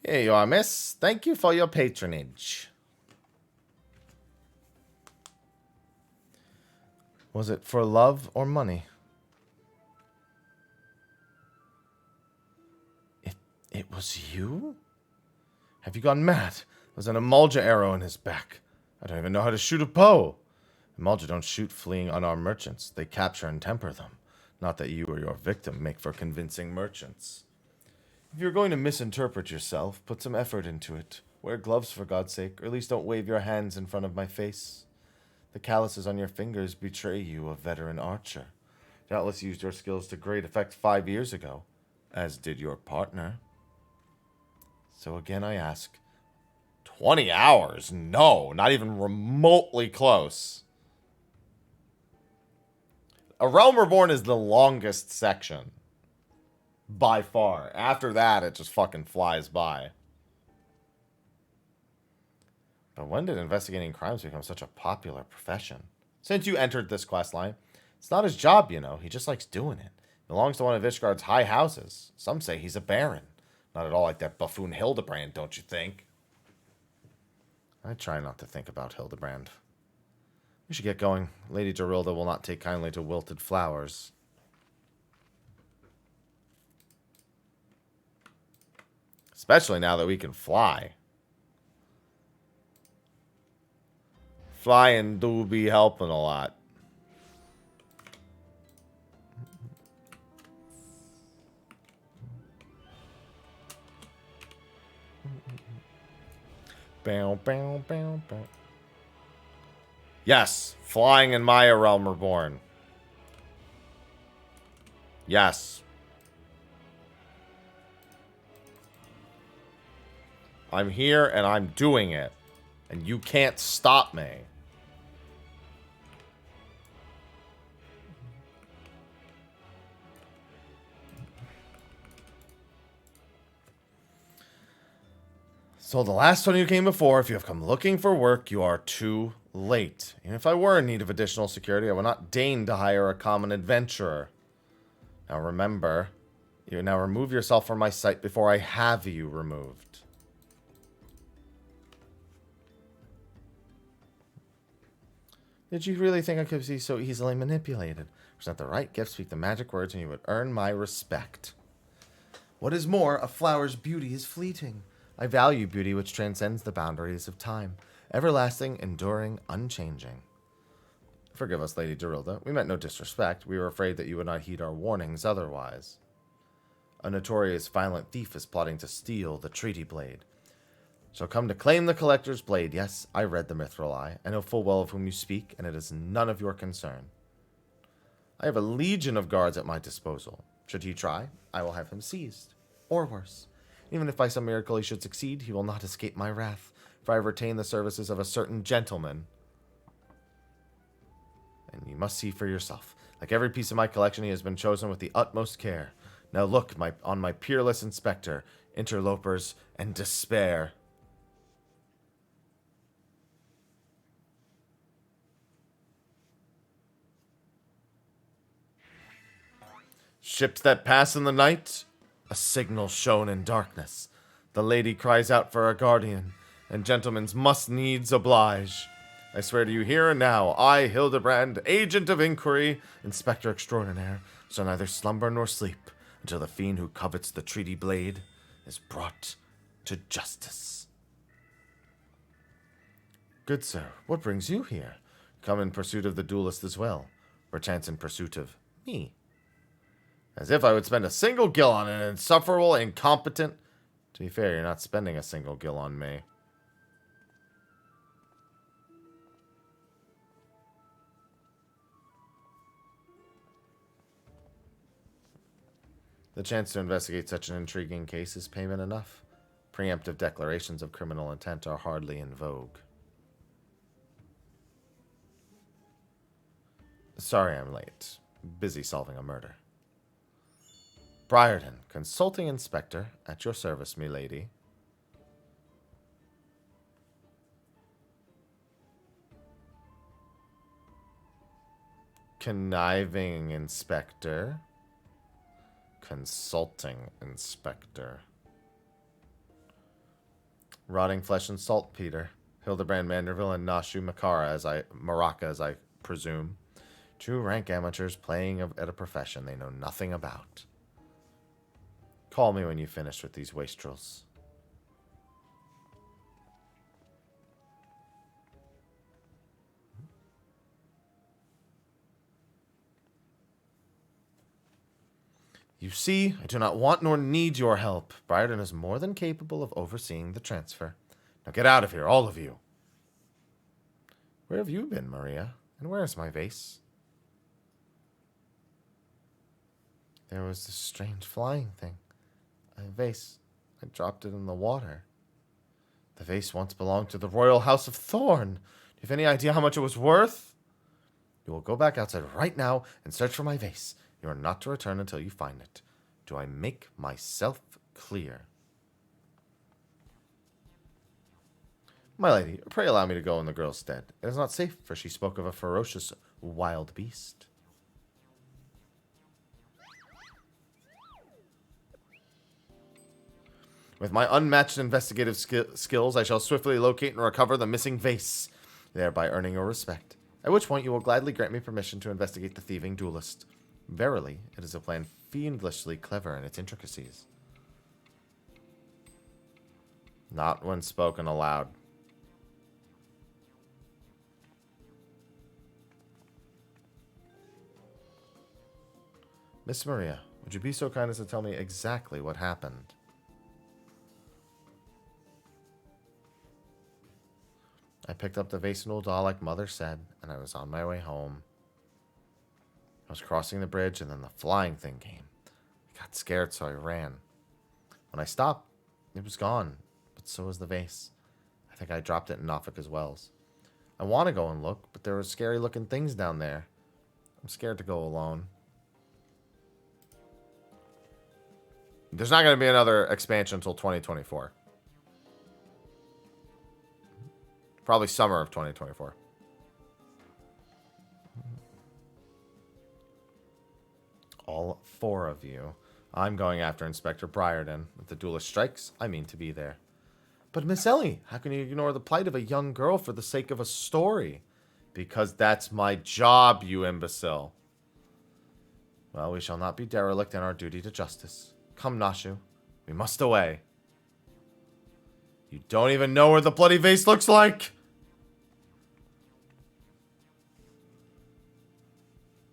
Here you are, miss. Thank you for your patronage. Was it for love or money? It was you? Have you gone mad? There's an Emulja arrow in his back. I don't even know how to shoot a bow. Emulja don't shoot fleeing unarmed merchants. They capture and temper them. Not that you or your victim make for convincing merchants. If you're going to misinterpret yourself, put some effort into it. Wear gloves for God's sake, or at least don't wave your hands in front of my face. The calluses on your fingers betray you, a veteran archer. Doubtless used your skills to great effect 5 years ago, as did your partner. So again I ask, 20 hours? No, not even remotely close. A Realm Reborn is the longest section. By far. After that, it just fucking flies by. But when did investigating crimes become such a popular profession? Since you entered this questline. It's not his job, you know. He just likes doing it. He belongs to one of Ishgard's high houses. Some say he's a baron. Not at all like that buffoon Hildibrand, don't you think? I try not to think about Hildibrand. We should get going. Lady Gerilda will not take kindly to wilted flowers. Especially now that we can fly. Flying do be helping a lot. Bow, bow, bow, bow. Yes, flying in Maya Realm Reborn. Yes. I'm here and I'm doing it. And you can't stop me. So the last one you came before, if you have come looking for work, you are too late. Even if I were in need of additional security, I would not deign to hire a common adventurer. Now remember, you now remove yourself from my sight before I have you removed. Did you really think I could be so easily manipulated? Present the right gift, speak the magic words, and you would earn my respect. What is more, a flower's beauty is fleeting. I value beauty which transcends the boundaries of time. Everlasting, enduring, unchanging. Forgive us, Lady Gerilda. We meant no disrespect. We were afraid that you would not heed our warnings otherwise. A notorious violent thief is plotting to steal the treaty blade. Shall come to claim the collector's blade. Yes, I read the Mithril Eye. I know full well of whom you speak, and it is none of your concern. I have a legion of guards at my disposal. Should he try, I will have him seized. Or worse. Even if by some miracle he should succeed, he will not escape my wrath, for I have retained the services of a certain gentleman. And you must see for yourself. Like every piece of my collection, he has been chosen with the utmost care. Now look on my peerless inspector, interlopers, and despair. Ships that pass in the night, a signal shown in darkness. The lady cries out for a guardian, and gentlemen must needs oblige. I swear to you here and now, I, Hildibrand, agent of inquiry, inspector extraordinaire, shall neither slumber nor sleep until the fiend who covets the treaty blade is brought to justice. Good sir, what brings you here? Come in pursuit of the duelist as well, perchance in pursuit of me. As if I would spend a single gil on an insufferable, incompetent... To be fair, you're not spending a single gil on me. The chance to investigate such an intriguing case is payment enough. Preemptive declarations of criminal intent are hardly in vogue. Sorry I'm late. Busy solving a murder. Briarden, consulting inspector, at your service, milady. Conniving inspector. Consulting inspector. Rotting flesh and saltpeter. Hildibrand Manderville and Nashu Maraca, as I presume. True rank amateurs playing at a profession they know nothing about. Call me when you finish with these wastrels. You see, I do not want nor need your help. Briarden is more than capable of overseeing the transfer. Now get out of here, all of you. Where have you been, Maria? And where is my vase? There was this strange flying thing. A vase. I dropped it in the water. The vase once belonged to the royal house of Thorn. Do you have any idea how much it was worth? You will go back outside right now and search for my vase. You are not to return until you find it. Do I make myself clear? My lady, pray allow me to go in the girl's stead. It is not safe, for she spoke of a ferocious wild beast. With my unmatched investigative skills, I shall swiftly locate and recover the missing vase, thereby earning your respect. At which point you will gladly grant me permission to investigate the thieving duelist. Verily, it is a plan fiendishly clever in its intricacies. Not when spoken aloud. Miss Maria, would you be so kind as to tell me exactly what happened? I picked up the vase and old doll like Mother said, and I was on my way home. I was crossing the bridge, and then the flying thing came. I got scared, so I ran. When I stopped, it was gone, but so was the vase. I think I dropped it in Nofika's wells. I want to go and look, but there were scary-looking things down there. I'm scared to go alone. There's not going to be another expansion until 2024. Probably summer of 2024. All 4 of you. I'm going after Inspector Briarden. If the duelist strikes, I mean to be there. But Miss Ellie, how can you ignore the plight of a young girl for the sake of a story? Because that's my job, you imbecile. Well, we shall not be derelict in our duty to justice. Come, Nashu. We must away. You don't even know where the bloody vase looks like!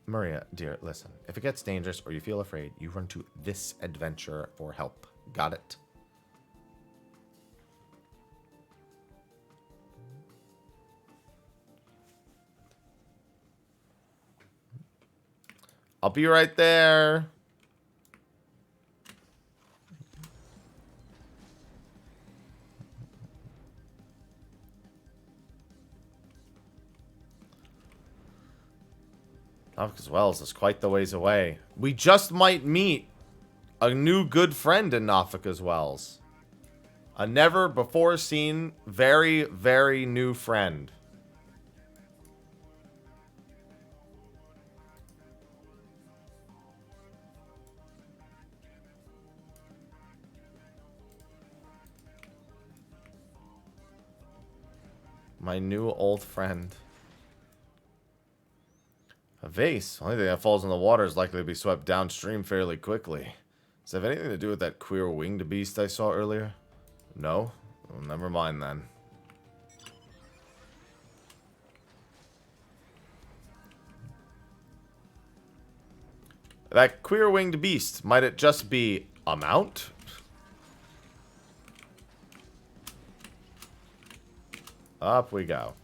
Maria, dear, listen. If it gets dangerous or you feel afraid, you run to this adventure for help. Got it? I'll be right there. Nofika's Wells is quite the ways away. We just might meet a new good friend in Nofika's Wells. A never before seen, very, very new friend. My new old friend. A vase. Only thing that falls in the water is likely to be swept downstream fairly quickly. Does it have anything to do with that queer winged beast I saw earlier? No? Well, never mind then. That queer winged beast, might it just be a mount? Up we go.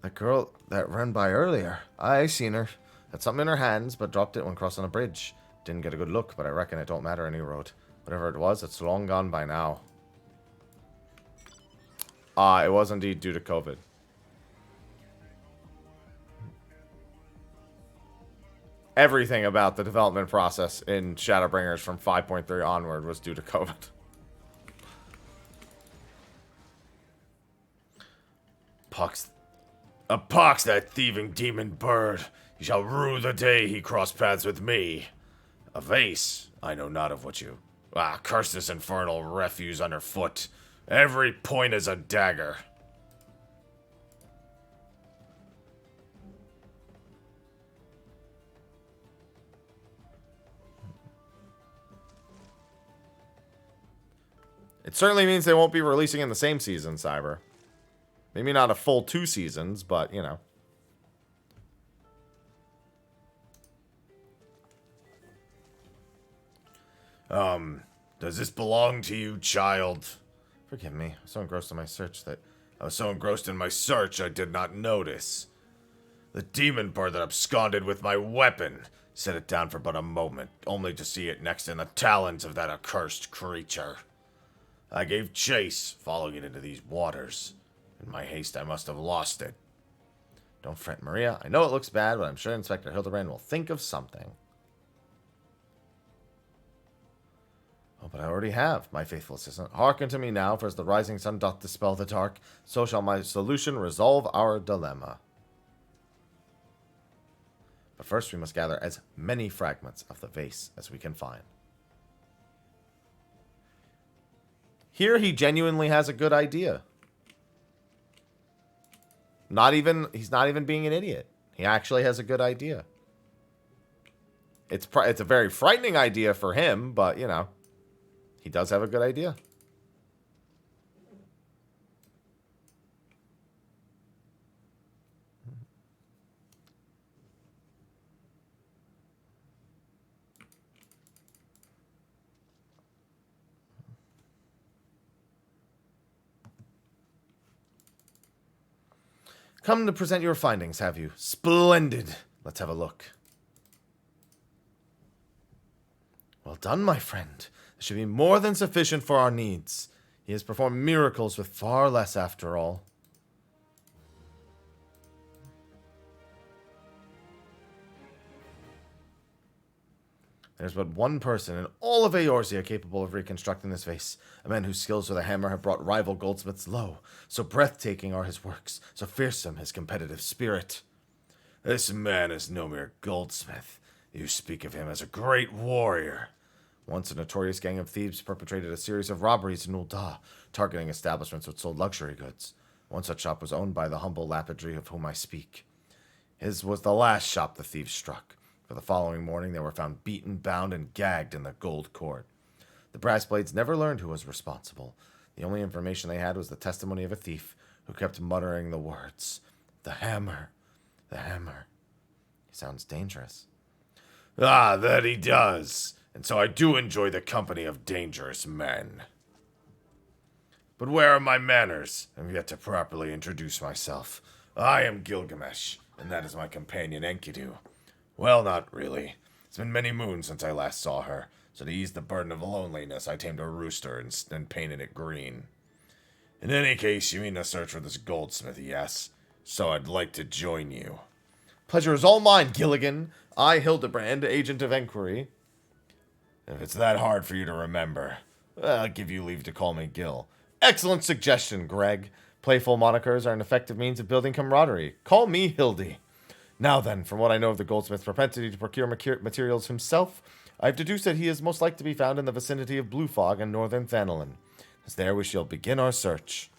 That girl that ran by earlier. I seen her. Had something in her hands, but dropped it when crossing a bridge. Didn't get a good look, but I reckon it don't matter any road. Whatever it was, it's long gone by now. Ah, it was indeed due to COVID. Everything about the development process in Shadowbringers from 5.3 onward was due to COVID. Pox that thieving demon bird. He shall rue the day he crossed paths with me. A vase. I know not of what you... Ah, curse this infernal refuse underfoot. Every point is a dagger. It certainly means they won't be releasing in the same season, Cyber. Maybe not a full 2 seasons, but, you know. Does this belong to you, child? Forgive me. I was so engrossed in my search I did not notice. The demon bird that absconded with my weapon. Set it down for but a moment, only to see it next in the talons of that accursed creature. I gave chase, following it into these waters. In my haste, I must have lost it. Don't fret, Maria. I know it looks bad, but I'm sure Inspector Hildibrand will think of something. Oh, but I already have, my faithful assistant. Hearken to me now, for as the rising sun doth dispel the dark, so shall my solution resolve our dilemma. But first we must gather as many fragments of the vase as we can find. Here he genuinely has a good idea. He's not even being an idiot. He actually has a good idea. It's a very frightening idea for him, but, you know, he does have a good idea. Come to present your findings, have you? Splendid. Let's have a look. Well done, my friend. This should be more than sufficient for our needs. He has performed miracles with far less, after all. There's but one person in all of Eorzea capable of reconstructing this vase. A man whose skills with a hammer have brought rival goldsmiths low. So breathtaking are his works, so fearsome his competitive spirit. This man is no mere goldsmith. You speak of him as a great warrior. Once a notorious gang of thieves perpetrated a series of robberies in Ul'dah, targeting establishments which sold luxury goods. One such shop was owned by the humble lapidary of whom I speak. His was the last shop the thieves struck. For the following morning, they were found beaten, bound, and gagged in the gold court. The brass blades never learned who was responsible. The only information they had was the testimony of a thief who kept muttering the words, "The hammer, the hammer." He sounds dangerous. Ah, that he does. And so I do enjoy the company of dangerous men. But where are my manners? I'm yet to properly introduce myself. I am Gilgamesh, and that is my companion Enkidu. Well, not really. It's been many moons since I last saw her, so to ease the burden of loneliness, I tamed a rooster and painted it green. In any case, you mean to search for this goldsmith, yes? So I'd like to join you. Pleasure is all mine, Gilligan. I, Hildibrand, agent of Enquiry. If it's that hard for you to remember, I'll give you leave to call me Gil. Excellent suggestion, Greg. Playful monikers are an effective means of building camaraderie. Call me Hildy. Now then, from what I know of the goldsmith's propensity to procure materials himself, I've deduced that he is most likely to be found in the vicinity of Blue Fog and northern Thanolin. As there we shall begin our search.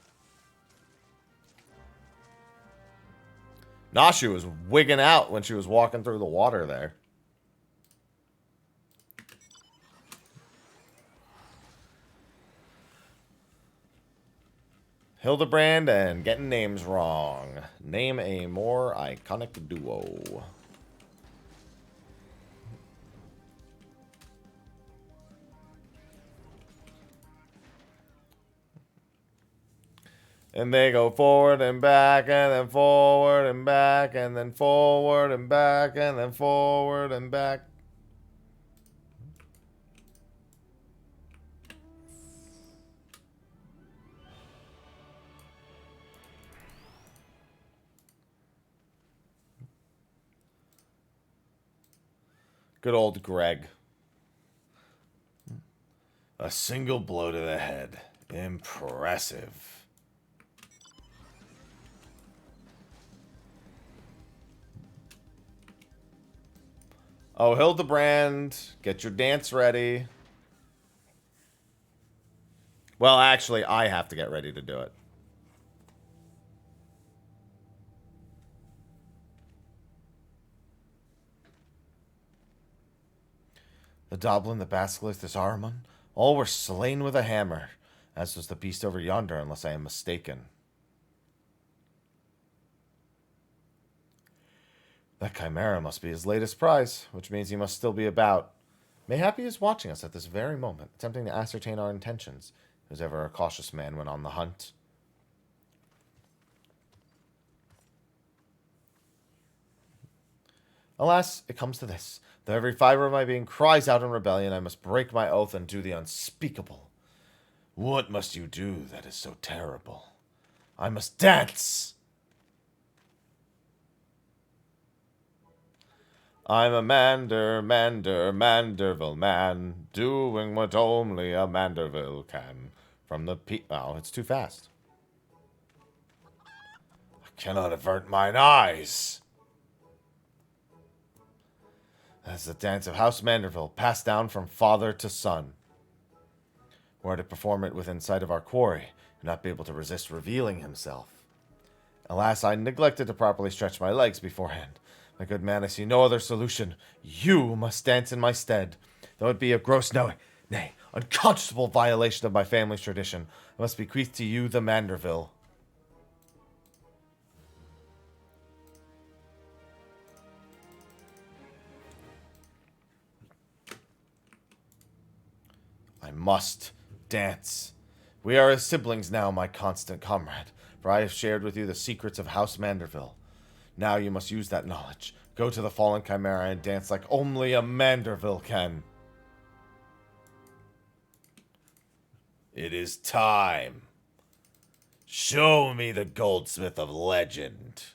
Nah, she was wigging out when she was walking through the water there. Hildibrand and getting names wrong. Name a more iconic duo. And they go forward and back, and then forward and back, and then forward and back, and then forward and back. Good old Greg. A single blow to the head. Impressive. Oh, Hildibrand, get your dance ready. Well, actually, I have to get ready to do it. The Doblin, the Basilisk, the Saruman, all were slain with a hammer, as was the beast over yonder, unless I am mistaken. That Chimera must be his latest prize, which means he must still be about. Mayhap he is watching us at this very moment, attempting to ascertain our intentions. He was ever a cautious man when on the hunt. Alas, it comes to this. Though every fiber of my being cries out in rebellion, I must break my oath and do the unspeakable. What must you do that is so terrible? I must dance! I'm a Manderville man, doing what only a Manderville can. From the oh, it's too fast. I cannot avert mine eyes. That's the dance of House Manderville, passed down from father to son. Were to perform it within sight of our quarry, and not be able to resist revealing himself. Alas, I neglected to properly stretch my legs beforehand. My good man, I see no other solution. You must dance in my stead. Though it be a gross, nay, unconscionable violation of my family's tradition, I must bequeath to you the Manderville. I must dance. We are as siblings now, my constant comrade, for I have shared with you the secrets of House Manderville. Now you must use that knowledge. Go to the fallen Chimera and dance like only a Manderville can. It is time. Show me the goldsmith of legend.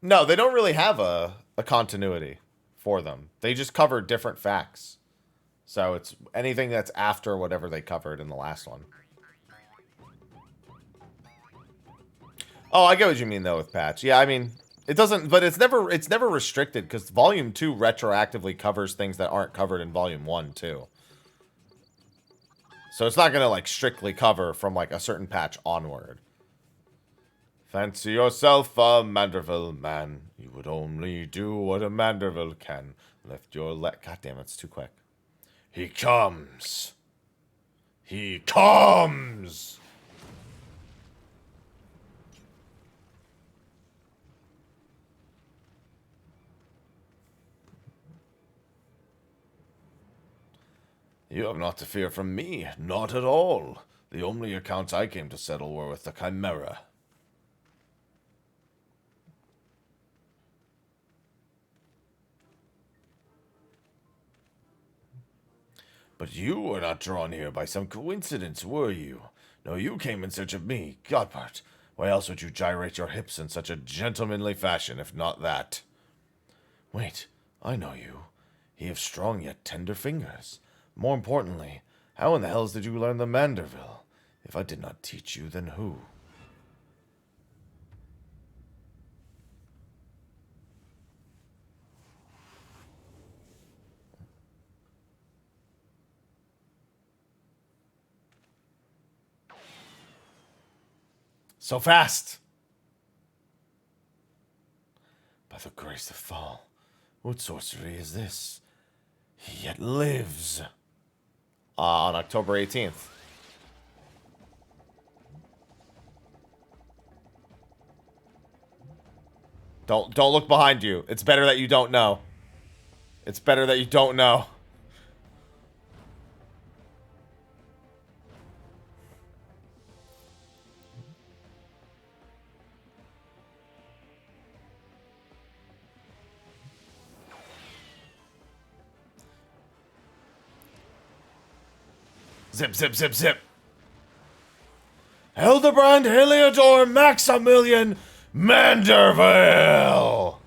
No, they don't really have a continuity for them. They just cover different facts. So it's anything that's after whatever they covered in the last one. Oh, I get what you mean though with patch. Yeah, I mean, it doesn't, but it's never restricted because Volume 2 retroactively covers things that aren't covered in Volume 1 too. So it's not going to like strictly cover from like a certain patch onward. Fancy yourself a Manderville man. You would only do what a Manderville can. Lift your leg. God damn, it's too quick. He comes. He comes. You have not to fear from me. Not at all. The only accounts I came to settle were with the Chimera. But you were not drawn here by some coincidence, were you? No, you came in search of me, Godpart. Why else would you gyrate your hips in such a gentlemanly fashion, if not that? Wait, I know you. You have strong yet tender fingers. More importantly, how in the hells did you learn the Manderville? If I did not teach you, then who? So fast! By the grace of fall, what sorcery is this? He yet lives. On October 18th. Don't look behind you. It's better that you don't know. It's better that you don't know. Zip, zip, zip, zip. Hildibrand, Heliodor, Maximilian, Manderville.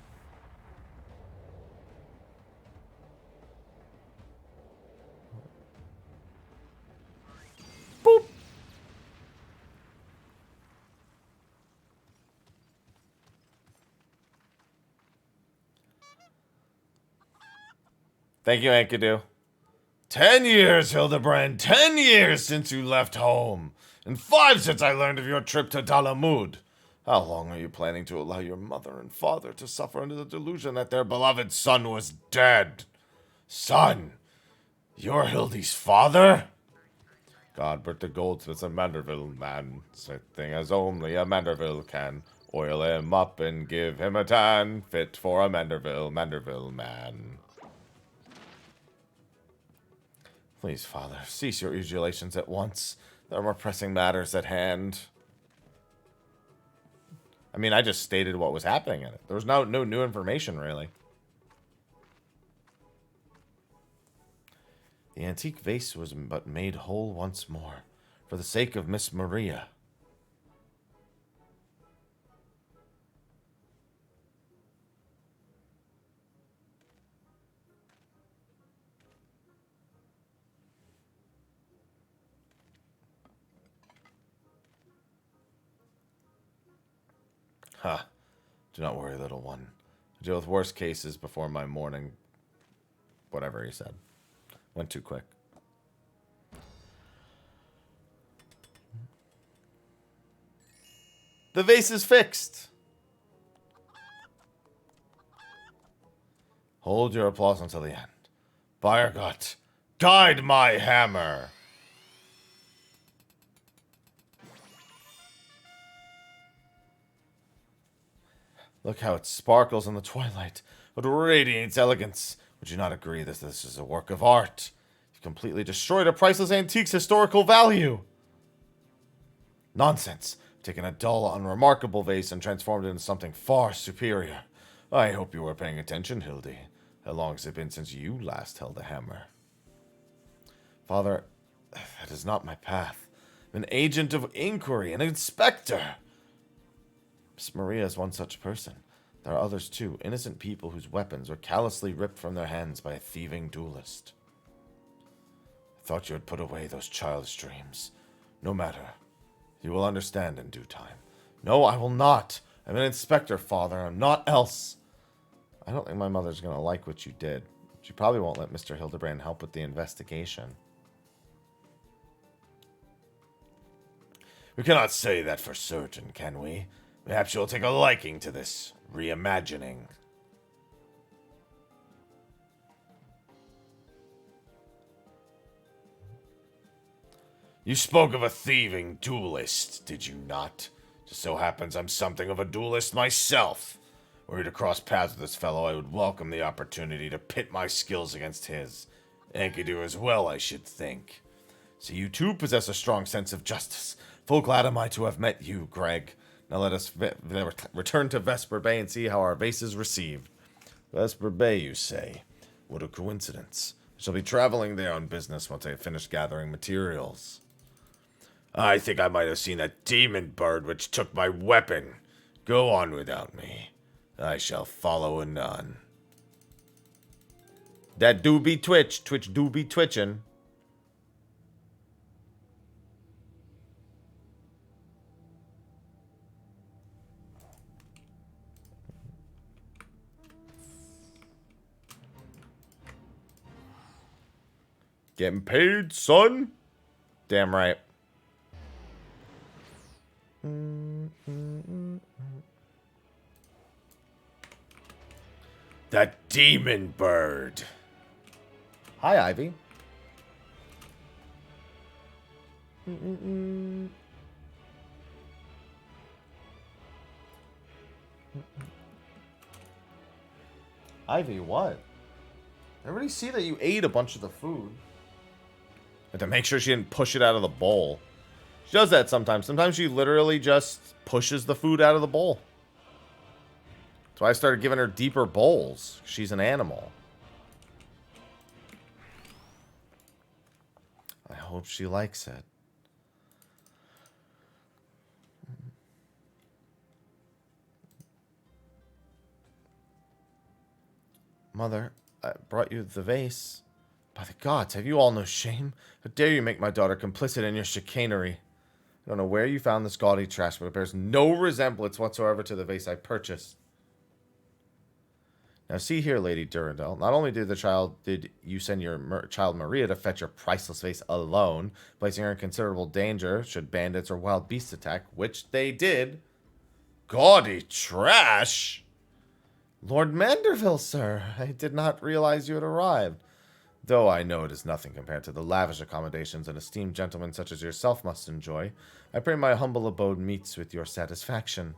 Boop. Thank you, Enkidu. 10 years, Hildibrand. 10 years since you left home. And 5 since I learned of your trip to Dalamud. How long are you planning to allow your mother and father to suffer under the delusion that their beloved son was dead? Son, you're Hildy's father? Godbert the goldsmith's a Manderville man, such thing as only a Manderville can. Oil him up and give him a tan, fit for a Manderville man. Please, father, cease your ejaculations at once. There are more pressing matters at hand. I mean, I just stated what was happening in it. There was no new information, really. The antique vase was but made whole once more, for the sake of Miss Maria. Huh. Do not worry, little one. I deal with worse cases before my morning... Whatever he said. Went too quick. The vase is fixed. Hold your applause until the end. Bayergott, guide my hammer. Look how it sparkles in the twilight. It radiates elegance. Would you not agree that this is a work of art? You've completely destroyed a priceless antique's historical value. Nonsense. Taken a dull, unremarkable vase and transformed it into something far superior. I hope you were paying attention, Hildy. How long has it been since you last held a hammer? Father, that is not my path. I'm an agent of inquiry, an inspector. Miss Maria is one such person. There are others too, innocent people whose weapons were callously ripped from their hands by a thieving duelist. I thought you had put away those childish dreams. No matter. You will understand in due time. No, I will not. I'm an inspector, Father. I'm not else. I don't think my mother's going to like what you did. She probably won't let Mr. Hildibrand help with the investigation. We cannot say that for certain, can we? Perhaps you'll take a liking to this reimagining. You spoke of a thieving duelist, did you not? Just so happens I'm something of a duelist myself. Were you to cross paths with this fellow, I would welcome the opportunity to pit my skills against his. Enkidu as well, I should think. So you too possess a strong sense of justice. Full glad am I to have met you, Greg. Now let us return to Vesper Bay and see how our vase is received. Vesper Bay, you say? What a coincidence. I shall be traveling there on business once I have finished gathering materials. I think I might have seen a demon bird which took my weapon. Go on without me. I shall follow anon. That do be Twitch. Twitch do be twitching. Getting paid, son? Damn right. That demon bird. Hi, Ivy. Ivy, what? Everybody see that you ate a bunch of the food. And to make sure she didn't push it out of the bowl. She does that sometimes. Sometimes she literally just pushes the food out of the bowl. That's why I started giving her deeper bowls. She's an animal. I hope she likes it. Mother, I brought you the vase. By the gods, have you all no shame? How dare you make my daughter complicit in your chicanery? I don't know where you found this gaudy trash, but it bears no resemblance whatsoever to the vase I purchased. Now see here, Lady Durandal. Not only did you send your child Maria to fetch your priceless vase alone, placing her in considerable danger should bandits or wild beasts attack, which they did. Gaudy trash? Lord Manderville, sir. I did not realize you had arrived. Though I know it is nothing compared to the lavish accommodations an esteemed gentleman such as yourself must enjoy, I pray my humble abode meets with your satisfaction.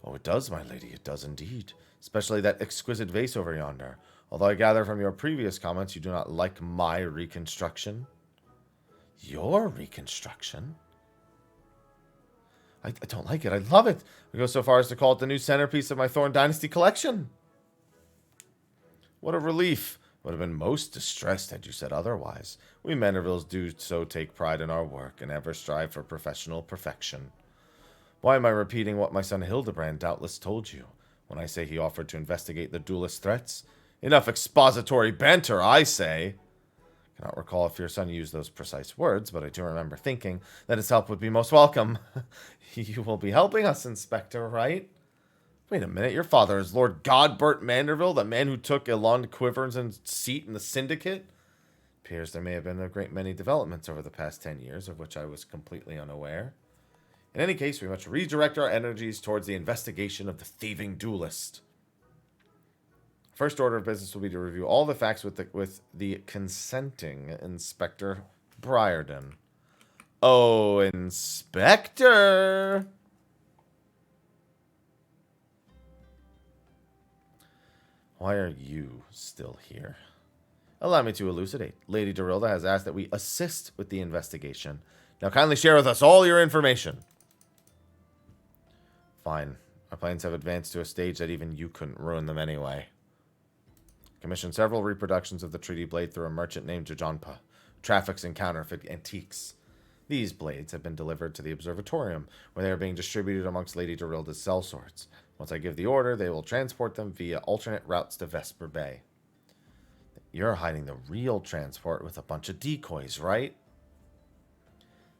Oh, it does, my lady, it does indeed. Especially that exquisite vase over yonder. Although I gather from your previous comments you do not like my reconstruction. Your reconstruction? I don't like it. I love it. I go so far as to call it the new centerpiece of my Thorn Dynasty collection. What a relief. Would have been most distressed had you said otherwise. We Mandervilles do so take pride in our work and ever strive for professional perfection. Why am I repeating what my son Hildibrand doubtless told you when I say he offered to investigate the duelist threats? Enough expository banter, I say. I cannot recall if your son used those precise words, but I do remember thinking that his help would be most welcome. You will be helping us, Inspector, right? Wait a minute, your father is Lord Godbert Manderville, the man who took Elond Quiverson's seat in the Syndicate? Appears there may have been a great many developments over the past 10 years, of which I was completely unaware. In any case, we must redirect our energies towards the investigation of the thieving duelist. First order of business will be to review all the facts with the consenting Inspector Briarden. Oh, Inspector! Why are you still here? Allow me to elucidate. Lady Dorilda has asked that we assist with the investigation. Now kindly share with us all your information. Fine. Our plans have advanced to a stage that even you couldn't ruin them anyway. Commissioned several reproductions of the treaty blade through a merchant named Jajanpa, who traffics in counterfeit antiques. These blades have been delivered to the observatorium, where they are being distributed amongst Lady Dorilda's sellswords. Once I give the order, they will transport them via alternate routes to Vesper Bay. You're hiding the real transport with a bunch of decoys, right?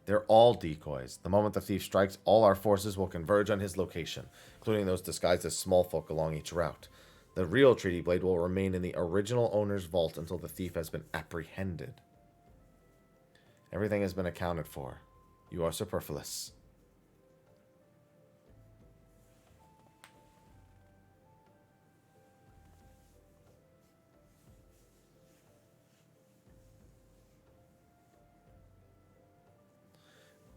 They're all decoys. The moment the thief strikes, all our forces will converge on his location, including those disguised as small folk along each route. The real treaty blade will remain in the original owner's vault until the thief has been apprehended. Everything has been accounted for. You are superfluous.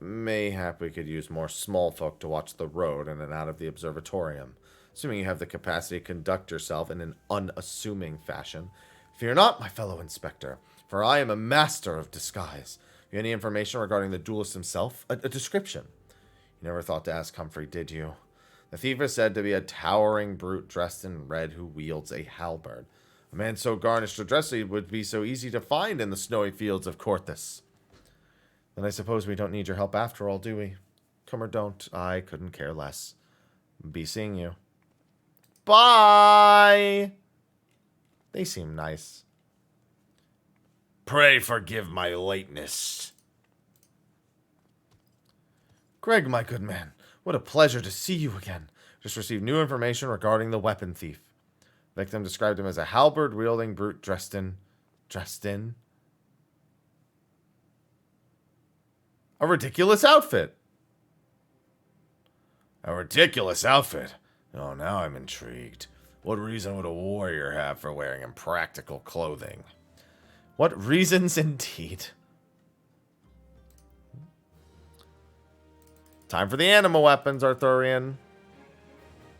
Mayhap we could use more small folk to watch the road in and out of the observatorium, assuming you have the capacity to conduct yourself in an unassuming fashion. Fear not, my fellow inspector, for I am a master of disguise. Have you any information regarding the duelist himself? A description. You never thought to ask Humphrey, did you? The thief is said to be a towering brute dressed in red who wields a halberd. A man so garnished or dressed would be so easy to find in the snowy fields of Corthus. Then I suppose we don't need your help after all, do we? Come or don't, I couldn't care less. Be seeing you. Bye! They seem nice. Pray forgive my lateness. Greg, my good man, what a pleasure to see you again. Just received new information regarding the weapon thief. Victim described him as a halberd-wielding brute dressed in... a ridiculous outfit. A ridiculous outfit? Oh, now I'm intrigued. What reason would a warrior have for wearing impractical clothing? What reasons indeed? Time for the animal weapons, Arthurian.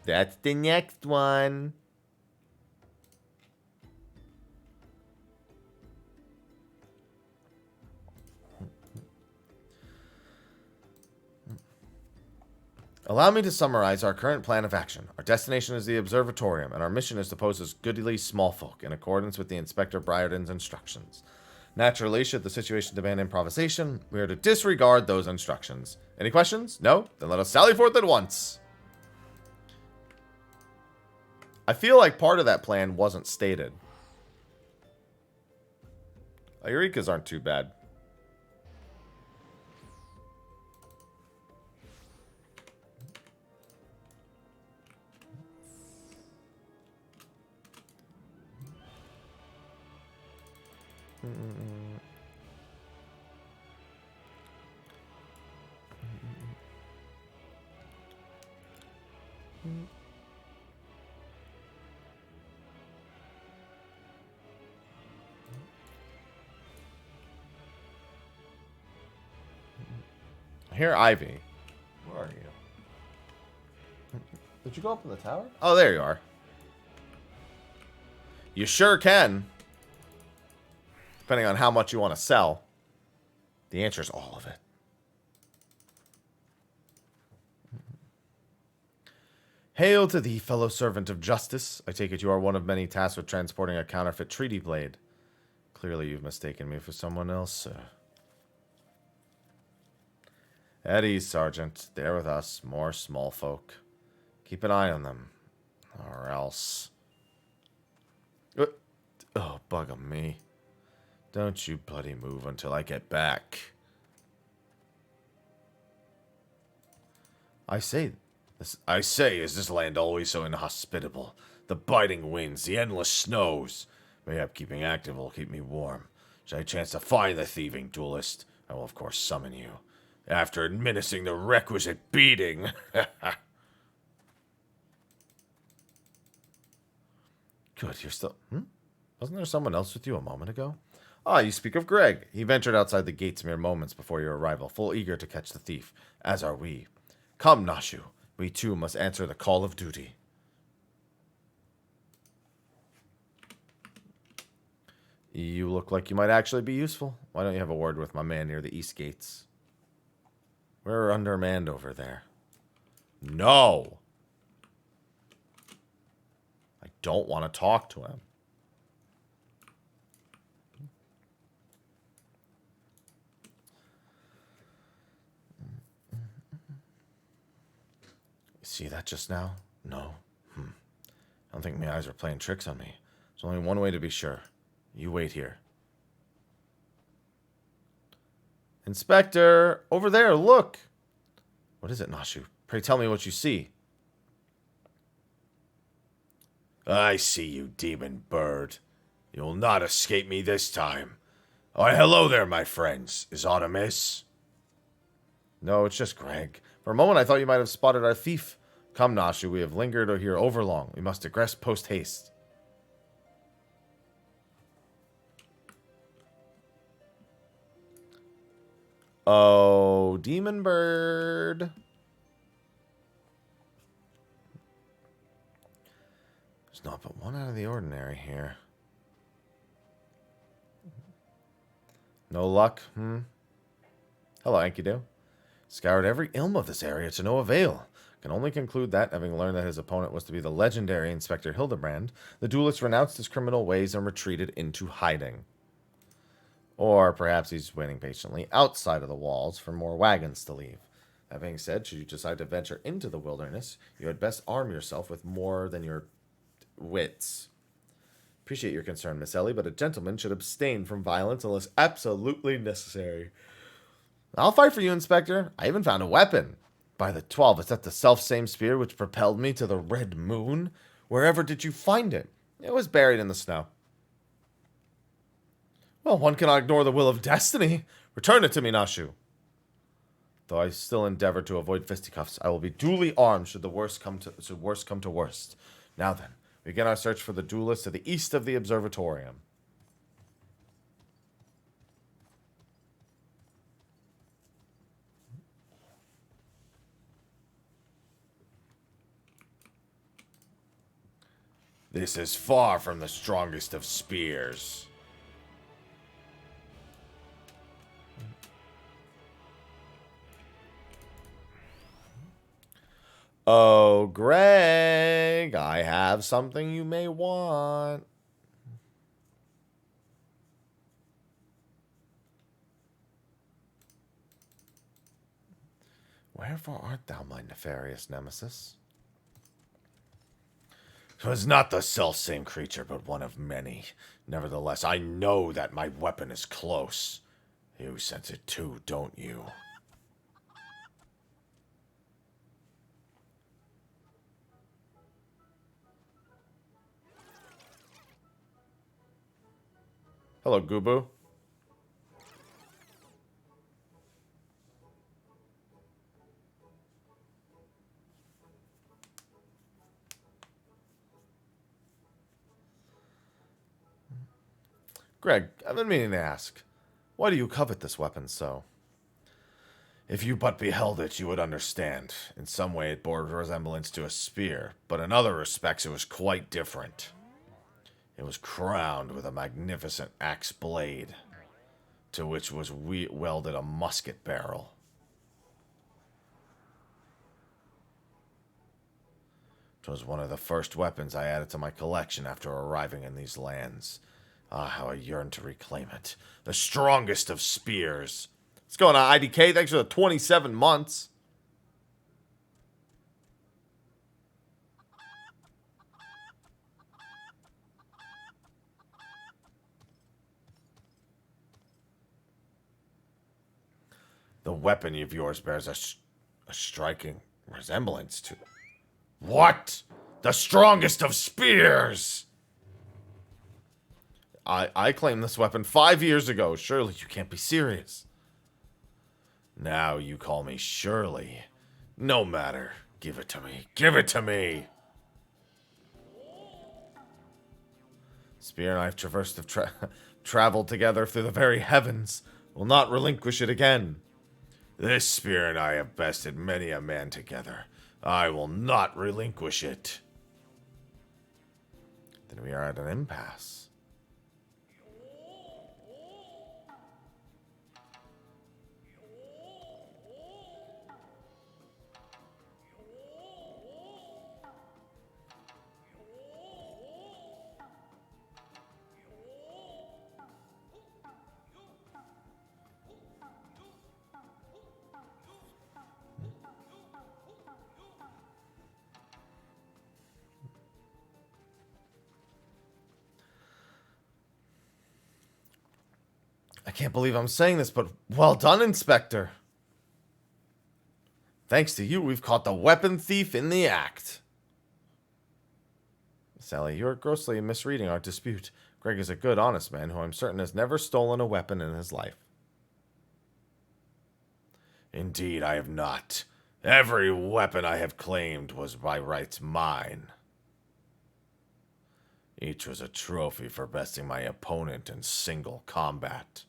That's the next one. Allow me to summarize our current plan of action. Our destination is the Observatorium, and our mission is to pose as goodly small folk, in accordance with the Inspector Briarden's instructions. Naturally, should the situation demand improvisation, we are to disregard those instructions. Any questions? No? Then let us sally forth at once. I feel like part of that plan wasn't stated. Eureka's aren't too bad. Here, Ivy. Where are you? Did you go up in the tower? Oh, there you are. You sure can. Depending on how much you want to sell. The answer is all of it. Hail to thee, fellow servant of justice. I take it you are one of many tasked with transporting a counterfeit treaty blade. Clearly you've mistaken me for someone else, sir. At ease, Sergeant. They're with us. More small folk. Keep an eye on them. Or else... Oh, bugger me. Don't you bloody move until I get back. I say, is this land always so inhospitable? The biting winds, the endless snows. Mayhap keeping active will keep me warm. Should I chance to find the thieving duelist, I will of course summon you. After administering the requisite beating. Good, you're still... Wasn't there someone else with you a moment ago? Ah, you speak of Greg. He ventured outside the gates mere moments before your arrival, full eager to catch the thief, as are we. Come, Nashu. We too must answer the call of duty. You look like you might actually be useful. Why don't you have a word with my man near the east gates? We're undermanned over there. No! I don't want to talk to him. See that just now? No. I don't think my eyes are playing tricks on me. There's only one way to be sure. You wait here. Inspector! Over there, look! What is it, Nashu? Pray tell me what you see. I see you, demon bird. You'll not escape me this time. Oh, hello there, my friends. Is aught amiss? No, it's just Greg. For a moment I thought you might have spotted our thief. Come, Nashu, we have lingered here overlong. We must digress post-haste. Oh, demon bird. There's not but one out of the ordinary here. No luck, Hello, Enkidu. Scoured every ilm of this area to no avail. Can only conclude that, having learned that his opponent was to be the legendary Inspector Hildibrand, the duelist renounced his criminal ways and retreated into hiding. Or perhaps he's waiting patiently outside of the walls for more wagons to leave. That being said, should you decide to venture into the wilderness, you had best arm yourself with more than your wits. Appreciate your concern, Miss Ellie, but a gentleman should abstain from violence unless absolutely necessary. I'll fight for you, Inspector. I even found a weapon. By the 12, is that the self-same spear which propelled me to the Red Moon? Wherever did you find it? It was buried in the snow. Well, one cannot ignore the will of destiny. Return it to me, Nashu. Though I still endeavor to avoid fisticuffs, I will be duly armed should the worst come to worst. Now then, we begin our search for the duelist to the east of the observatorium. This is far from the strongest of spears. Oh, Greg, I have something you may want. Wherefore art thou, my nefarious nemesis? 'Twas not the selfsame creature, but one of many. Nevertheless, I know that my weapon is close. You sense it too, don't you? Hello, Goobo. Greg, I've been meaning to ask, why do you covet this weapon so? If you but beheld it, you would understand. In some way it bore resemblance to a spear, but in other respects it was quite different. It was crowned with a magnificent axe blade, to which was welded a musket barrel. It was one of the first weapons I added to my collection after arriving in these lands. Ah, how I yearn to reclaim it. The strongest of spears. What's going on, IDK? Thanks for the 27 months. The weapon of yours bears a striking resemblance to... What? The strongest of spears! I claimed this weapon 5 years ago. Surely you can't be serious. Now you call me Shirley. No matter. Give it to me. Give it to me! Spear and I have traveled together through the very heavens. Will not relinquish it again. This spear and I have bested many a man together. I will not relinquish it. Then we are at an impasse. I can't believe I'm saying this, but well done, Inspector. Thanks to you, we've caught the weapon thief in the act. Sally, you're grossly misreading our dispute. Greg is a good, honest man who I'm certain has never stolen a weapon in his life. Indeed, I have not. Every weapon I have claimed was by rights mine. Each was a trophy for besting my opponent in single combat.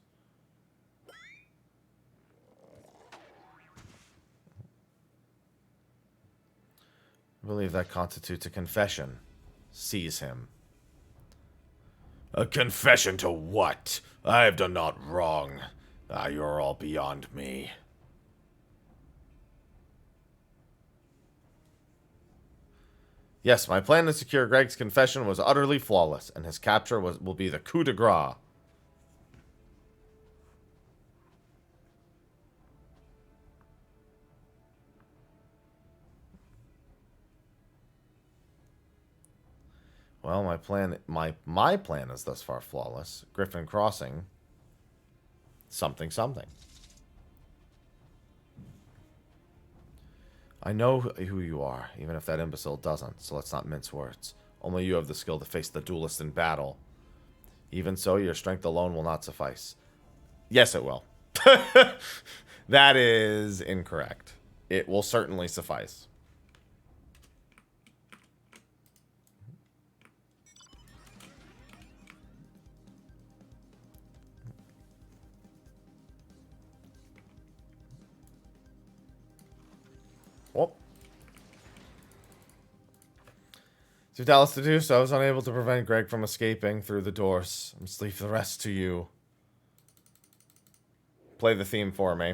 I believe that constitutes a confession. Seize him. A confession to what? I have done naught wrong. You're all beyond me. Yes, my plan to secure Greg's confession was utterly flawless, and his capture will be the coup de grace. Well, my plan is thus far flawless. Griffin Crossing. Something. I know who you are, even if that imbecile doesn't, so let's not mince words. Only you have the skill to face the duelist in battle. Even so, your strength alone will not suffice. Yes, it will. That is incorrect. It will certainly suffice. Well, to Dallas to do so, I was unable to prevent Greg from escaping through the doors. I must leave the rest to you. Play the theme for me.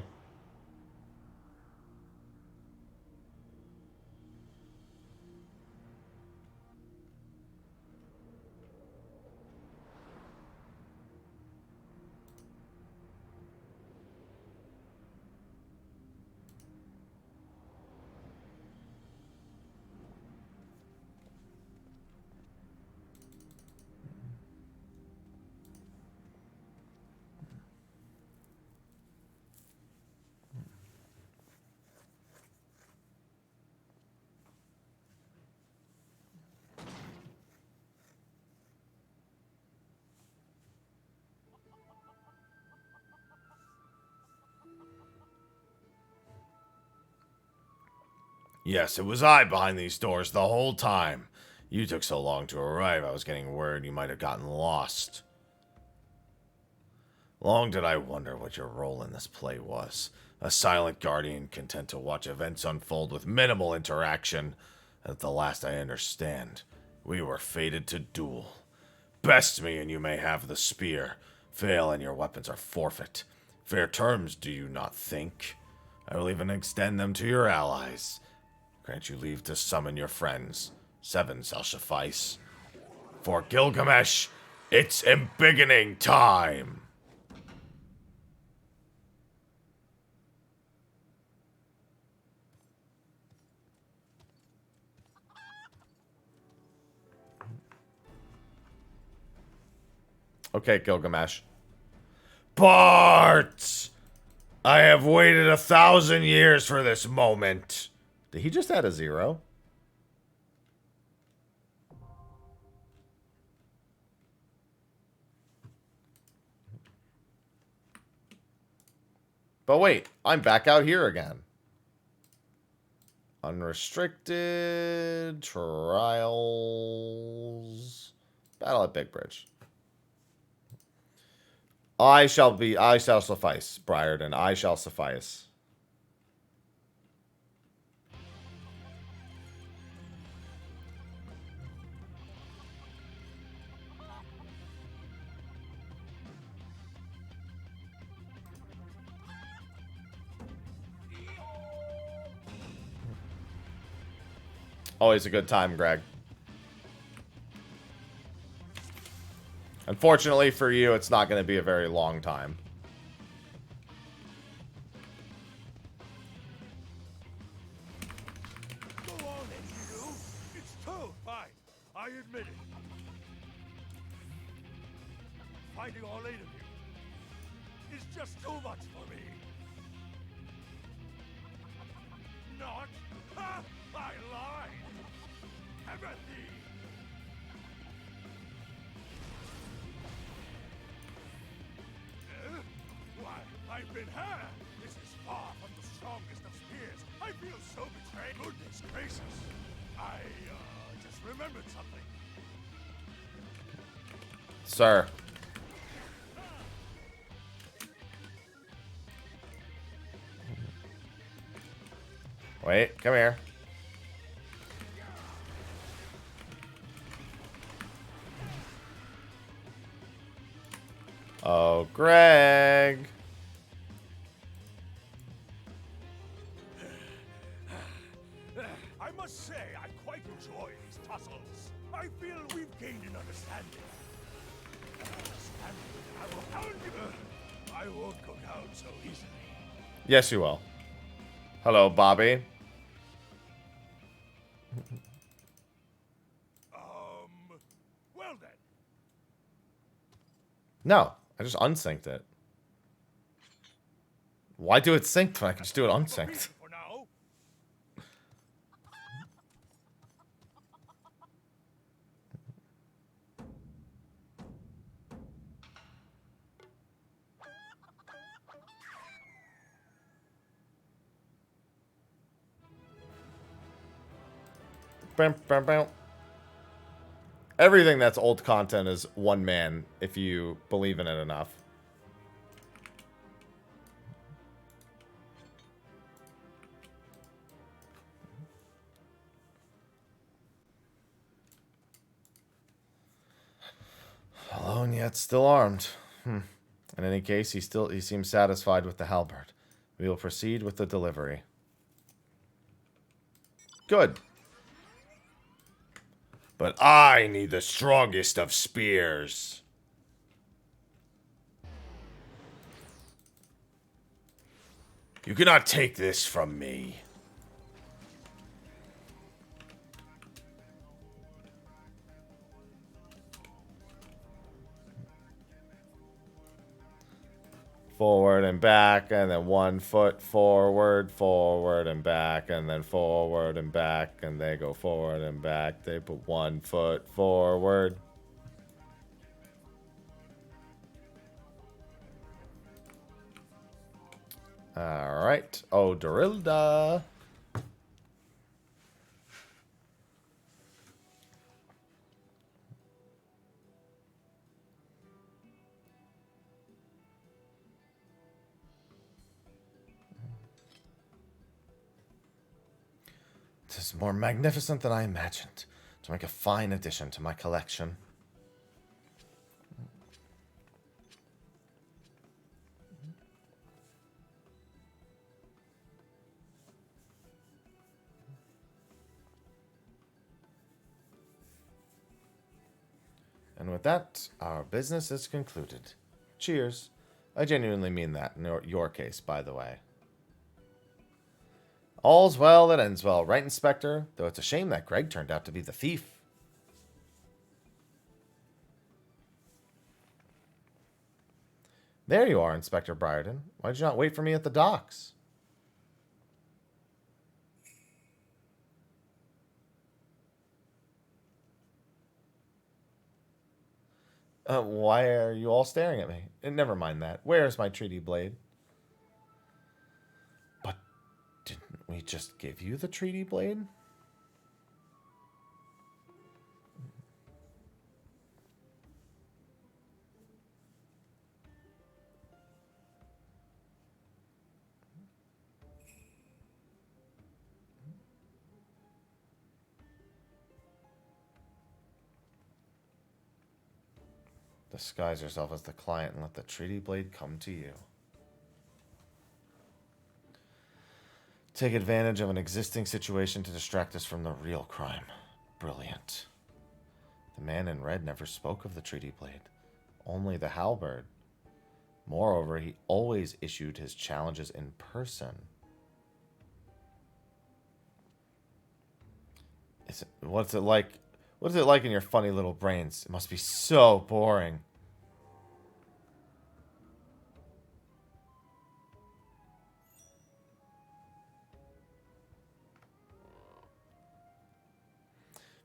Yes, it was I behind these doors the whole time. You took so long to arrive, I was getting word you might have gotten lost. Long did I wonder what your role in this play was. A silent guardian content to watch events unfold with minimal interaction. At the last I understand, we were fated to duel. Best me and you may have the spear. Fail and your weapons are forfeit. Fair terms, do you not think? I will even extend them to your allies. Grant you leave to summon your friends. 7 shall suffice. For Gilgamesh, it's embiggening time! Okay, Gilgamesh. Bart! I have waited 1,000 years for this moment. Did he just add a 0? But wait, I'm back out here again. Unrestricted trials. Battle at Big Bridge. I shall suffice, Briarden. I shall suffice. Always a good time, Greg. Unfortunately for you, it's not going to be a very long time. Go on, you. It's too fine. I admit it. Fighting all 8 of you is just too much for me. Not? Ha! I lied. Empathy. Why, I've been had. This is far from the strongest of spears. I feel so betrayed. Goodness gracious. I, just remembered something. Sir. Wait, come here. Oh, Greg. I must say, I quite enjoy these tussles. I feel we've gained an understanding. I will hound you. I won't go down so easily. Yes, you will. Hello, Bobby. Well then. No, I just unsynced it. Why do it synced when I can just do it unsynced? For now. Everything that's old content is one man if you believe in it enough. Alone yet still armed. In any case, he seems satisfied with the halberd. We will proceed with the delivery. Good. But I need the strongest of spears. You cannot take this from me. Forward and back, and then 1 foot forward, forward and back, and then forward and back, and they go forward and back. They put 1 foot forward. Alright. Oh, Dorilda. It is more magnificent than I imagined. To make a fine addition to my collection. And with that, our business is concluded. Cheers. I genuinely mean that in your case, by the way. All's well that ends well, right, Inspector? Though it's a shame that Greg turned out to be the thief. There you are, Inspector Briarden. Why did you not wait for me at the docks? Why are you all staring at me? Never mind that. Where's my treaty blade? But didn't we just give you the treaty blade? Disguise yourself as the client and let the treaty blade come to you. Take advantage of an existing situation to distract us from the real crime. Brilliant. The man in red never spoke of the treaty blade, only the halberd. Moreover, he always issued his challenges in person. What's it like? What is it like in your funny little brains? It must be so boring.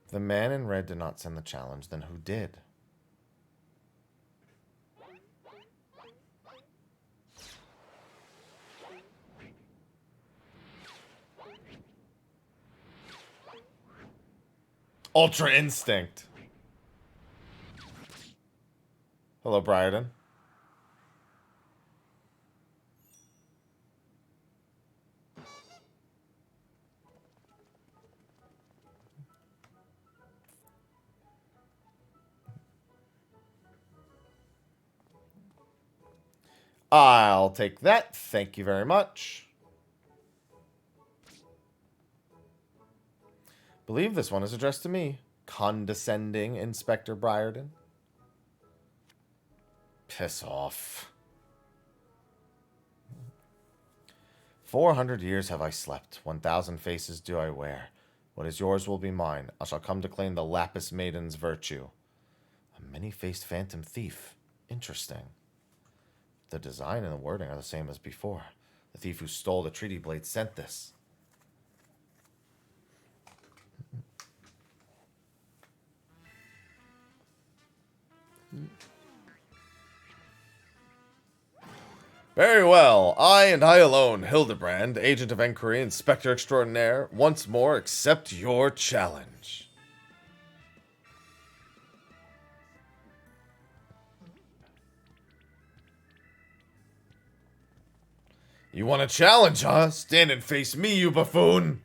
If the man in red did not send the challenge, then who did? Ultra Instinct. Hello, Briarden. I'll take that. Thank you very much. Believe this one is addressed to me. Condescending Inspector Briarden. Piss off. 400 years have I slept. 1,000 faces do I wear. What is yours will be mine. I shall come to claim the Lapis Maiden's virtue. A many-faced phantom thief. Interesting. The design and the wording are the same as before. The thief who stole the treaty blade sent this. Very well. I and I alone, Hildibrand, agent of inquiry, inspector extraordinaire, once more accept your challenge. You want a challenge, huh? Stand and face me, you buffoon.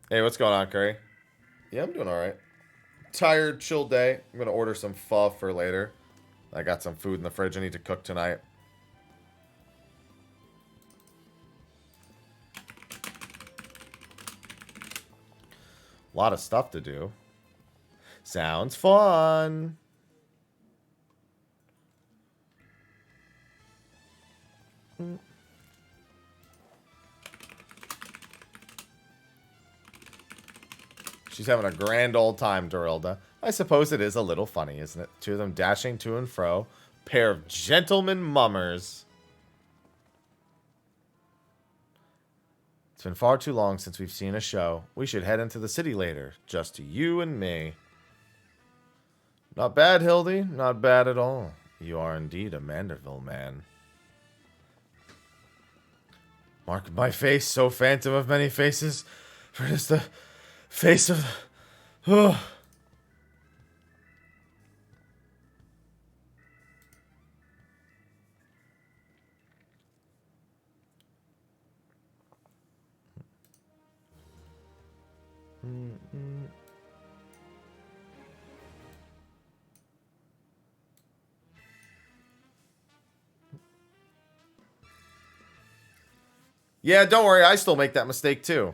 Hey, what's going on, Curry? Yeah, I'm doing alright. Tired, chill day. I'm gonna order some pho for later. I got some food in the fridge I need to cook tonight. A lot of stuff to do. Sounds fun. She's having a grand old time, Dorilda. I suppose it is a little funny, isn't it? Two of them dashing to and fro. Pair of gentlemen mummers. It's been far too long since we've seen a show. We should head into the city later. Just you and me. Not bad, Hildy. Not bad at all. You are indeed a Manderville man. Mark my face, so phantom of many faces. For it is the face of the... Oh. Yeah, don't worry. I still make that mistake, too.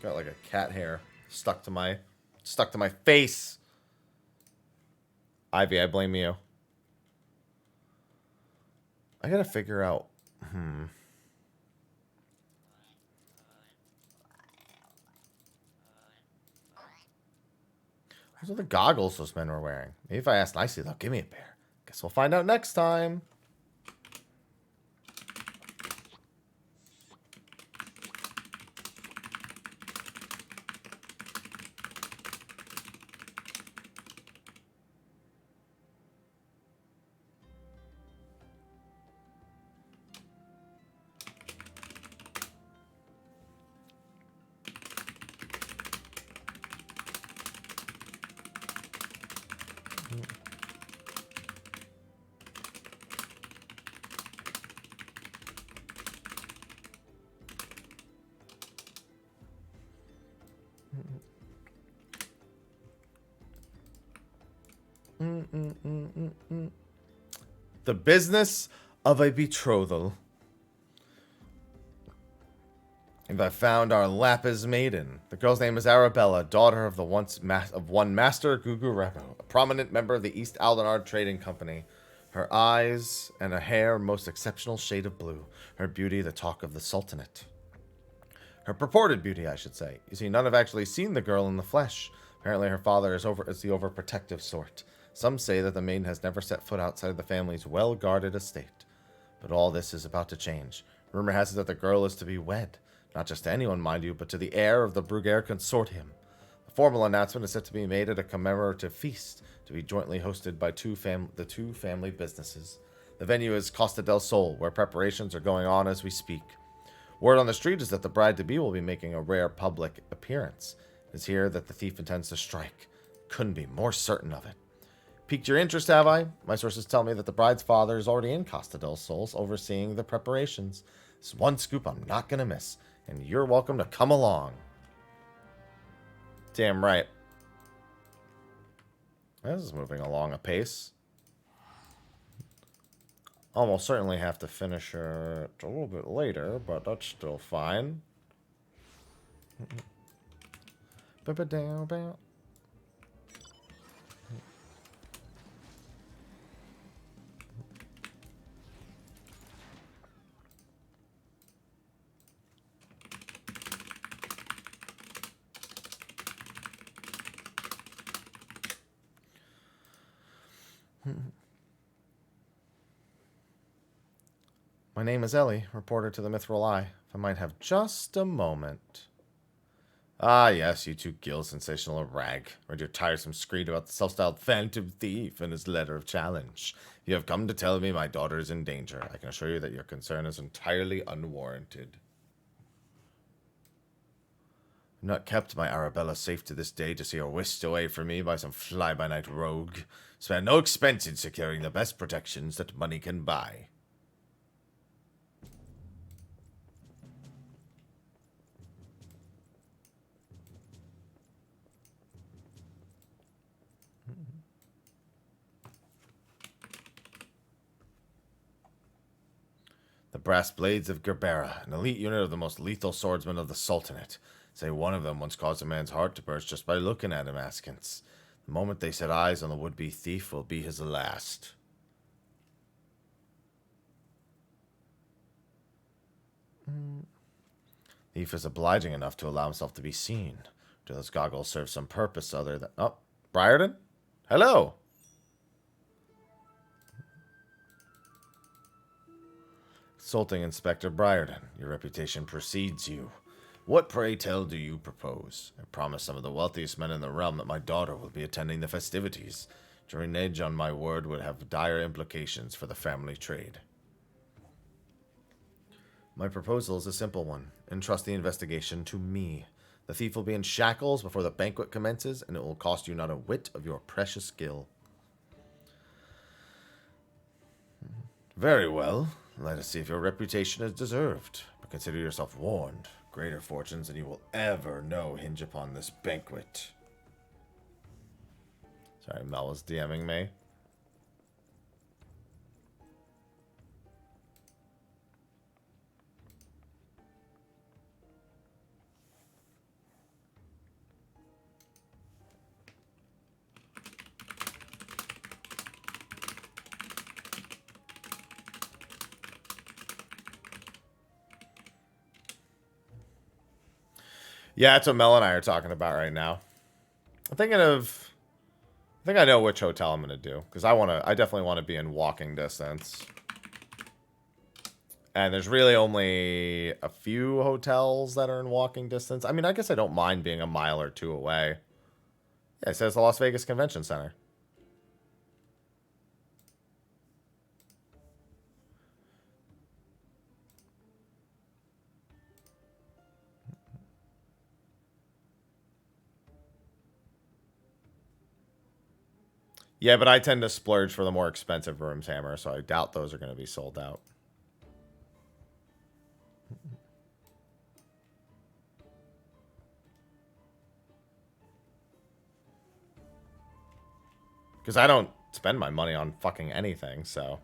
Got like a cat hair stuck to my face. Ivy, I blame you. I gotta figure out. Those are the goggles those men were wearing. Maybe if I ask nicely, they'll give me a pair. Guess we'll find out next time. The business of a betrothal. And I found our Lapis maiden. The girl's name is Arabella, daughter of the one Master Gugurebo, a prominent member of the East Aldenard Trading Company. Her eyes and her hair, most exceptional shade of blue. Her beauty, the talk of the Sultanate. Her purported beauty, I should say. You see, none have actually seen the girl in the flesh. Apparently her father is the overprotective sort. Some say that the maiden has never set foot outside of the family's well-guarded estate. But all this is about to change. Rumor has it that the girl is to be wed. Not just to anyone, mind you, but to the heir of the Bruguer Consortium. The formal announcement is set to be made at a commemorative feast to be jointly hosted by the two family businesses. The venue is Costa del Sol, where preparations are going on as we speak. Word on the street is that the bride-to-be will be making a rare public appearance. It's here that the thief intends to strike. Couldn't be more certain of it. Piqued your interest, have I? My sources tell me that the bride's father is already in Costa del Sol, overseeing the preparations. It's one scoop I'm not going to miss, and you're welcome to come along. Damn right. This is moving along apace. Almost certainly have to finish it a little bit later, but that's still fine. My name is Ellie, reporter to the Mithril Eye. If I might have just a moment. Ah, yes, you two gill sensational rag. Read your tiresome screed about the self-styled phantom thief and his letter of challenge. You have come to tell me my daughter is in danger. I can assure you that your concern is entirely unwarranted. I've not kept my Arabella safe to this day to see her whisked away from me by some fly-by-night rogue. Spare no expense in securing the best protections that money can buy. The brass blades of Gerbera, an elite unit of the most lethal swordsmen of the Sultanate. Say one of them once caused a man's heart to burst just by looking at him, Askins. The moment they set eyes on the would-be thief will be his last. Thief is obliging enough to allow himself to be seen. Do those goggles serve some purpose other than... Oh, Briarden? Hello! Consulting Inspector Briarden, your reputation precedes you. What, pray tell, do you propose? I promised some of the wealthiest men in the realm that my daughter will be attending the festivities. Drainage on my word would have dire implications for the family trade. My proposal is a simple one. Entrust the investigation to me. The thief will be in shackles before the banquet commences, and it will cost you not a whit of your precious skill. Very well. Let us see if your reputation is deserved. But consider yourself warned. Greater fortunes than you will ever know hinge upon this banquet. Sorry, Mel was DMing me. Yeah, that's what Mel and I are talking about right now. I'm thinking of... I think I know which hotel I'm going to do. Because I definitely want to be in walking distance. And there's really only a few hotels that are in walking distance. I mean, I guess I don't mind being a mile or two away. Yeah, it says the Las Vegas Convention Center. Yeah, but I tend to splurge for the more expensive rooms, Hammer, so I doubt those are going to be sold out. Because I don't spend my money on fucking anything, so...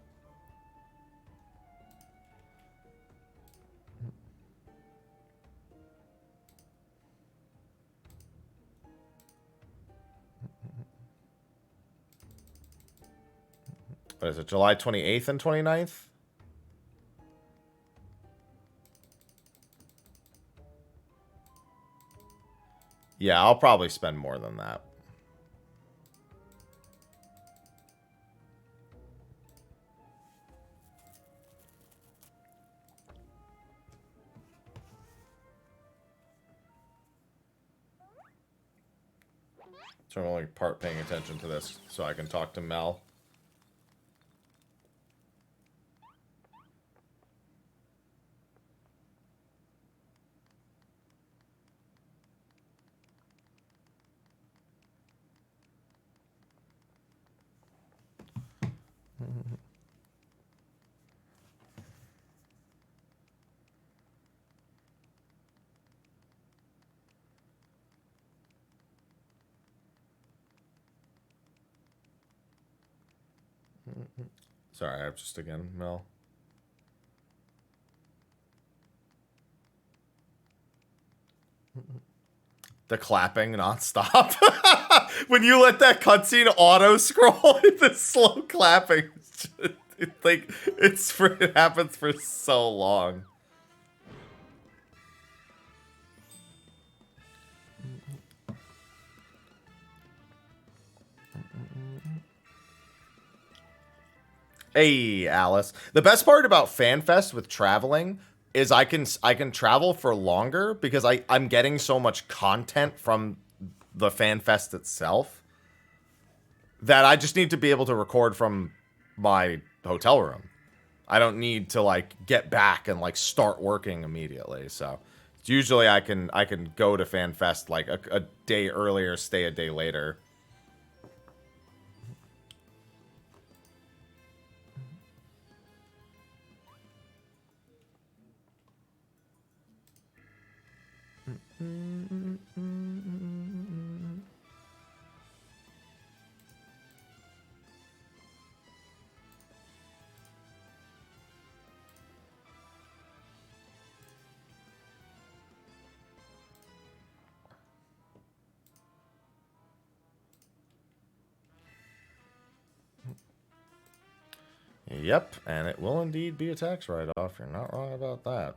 What is it, July 28th and 29th? Yeah, I'll probably spend more than that. So I'm only part paying attention to this so I can talk to Mel. Sorry, I've just again, Mel. The clapping nonstop. When you let that cutscene auto scroll, the slow clapping, it happens for so long. Hey, Alice. The best part about FanFest with traveling is I can travel for longer because I'm getting so much content from the FanFest itself that I just need to be able to record from my hotel room. I don't need to like get back and like start working immediately. So usually I can go to FanFest like a day earlier, stay a day later. Yep, and it will indeed be a tax write-off. You're not wrong about that.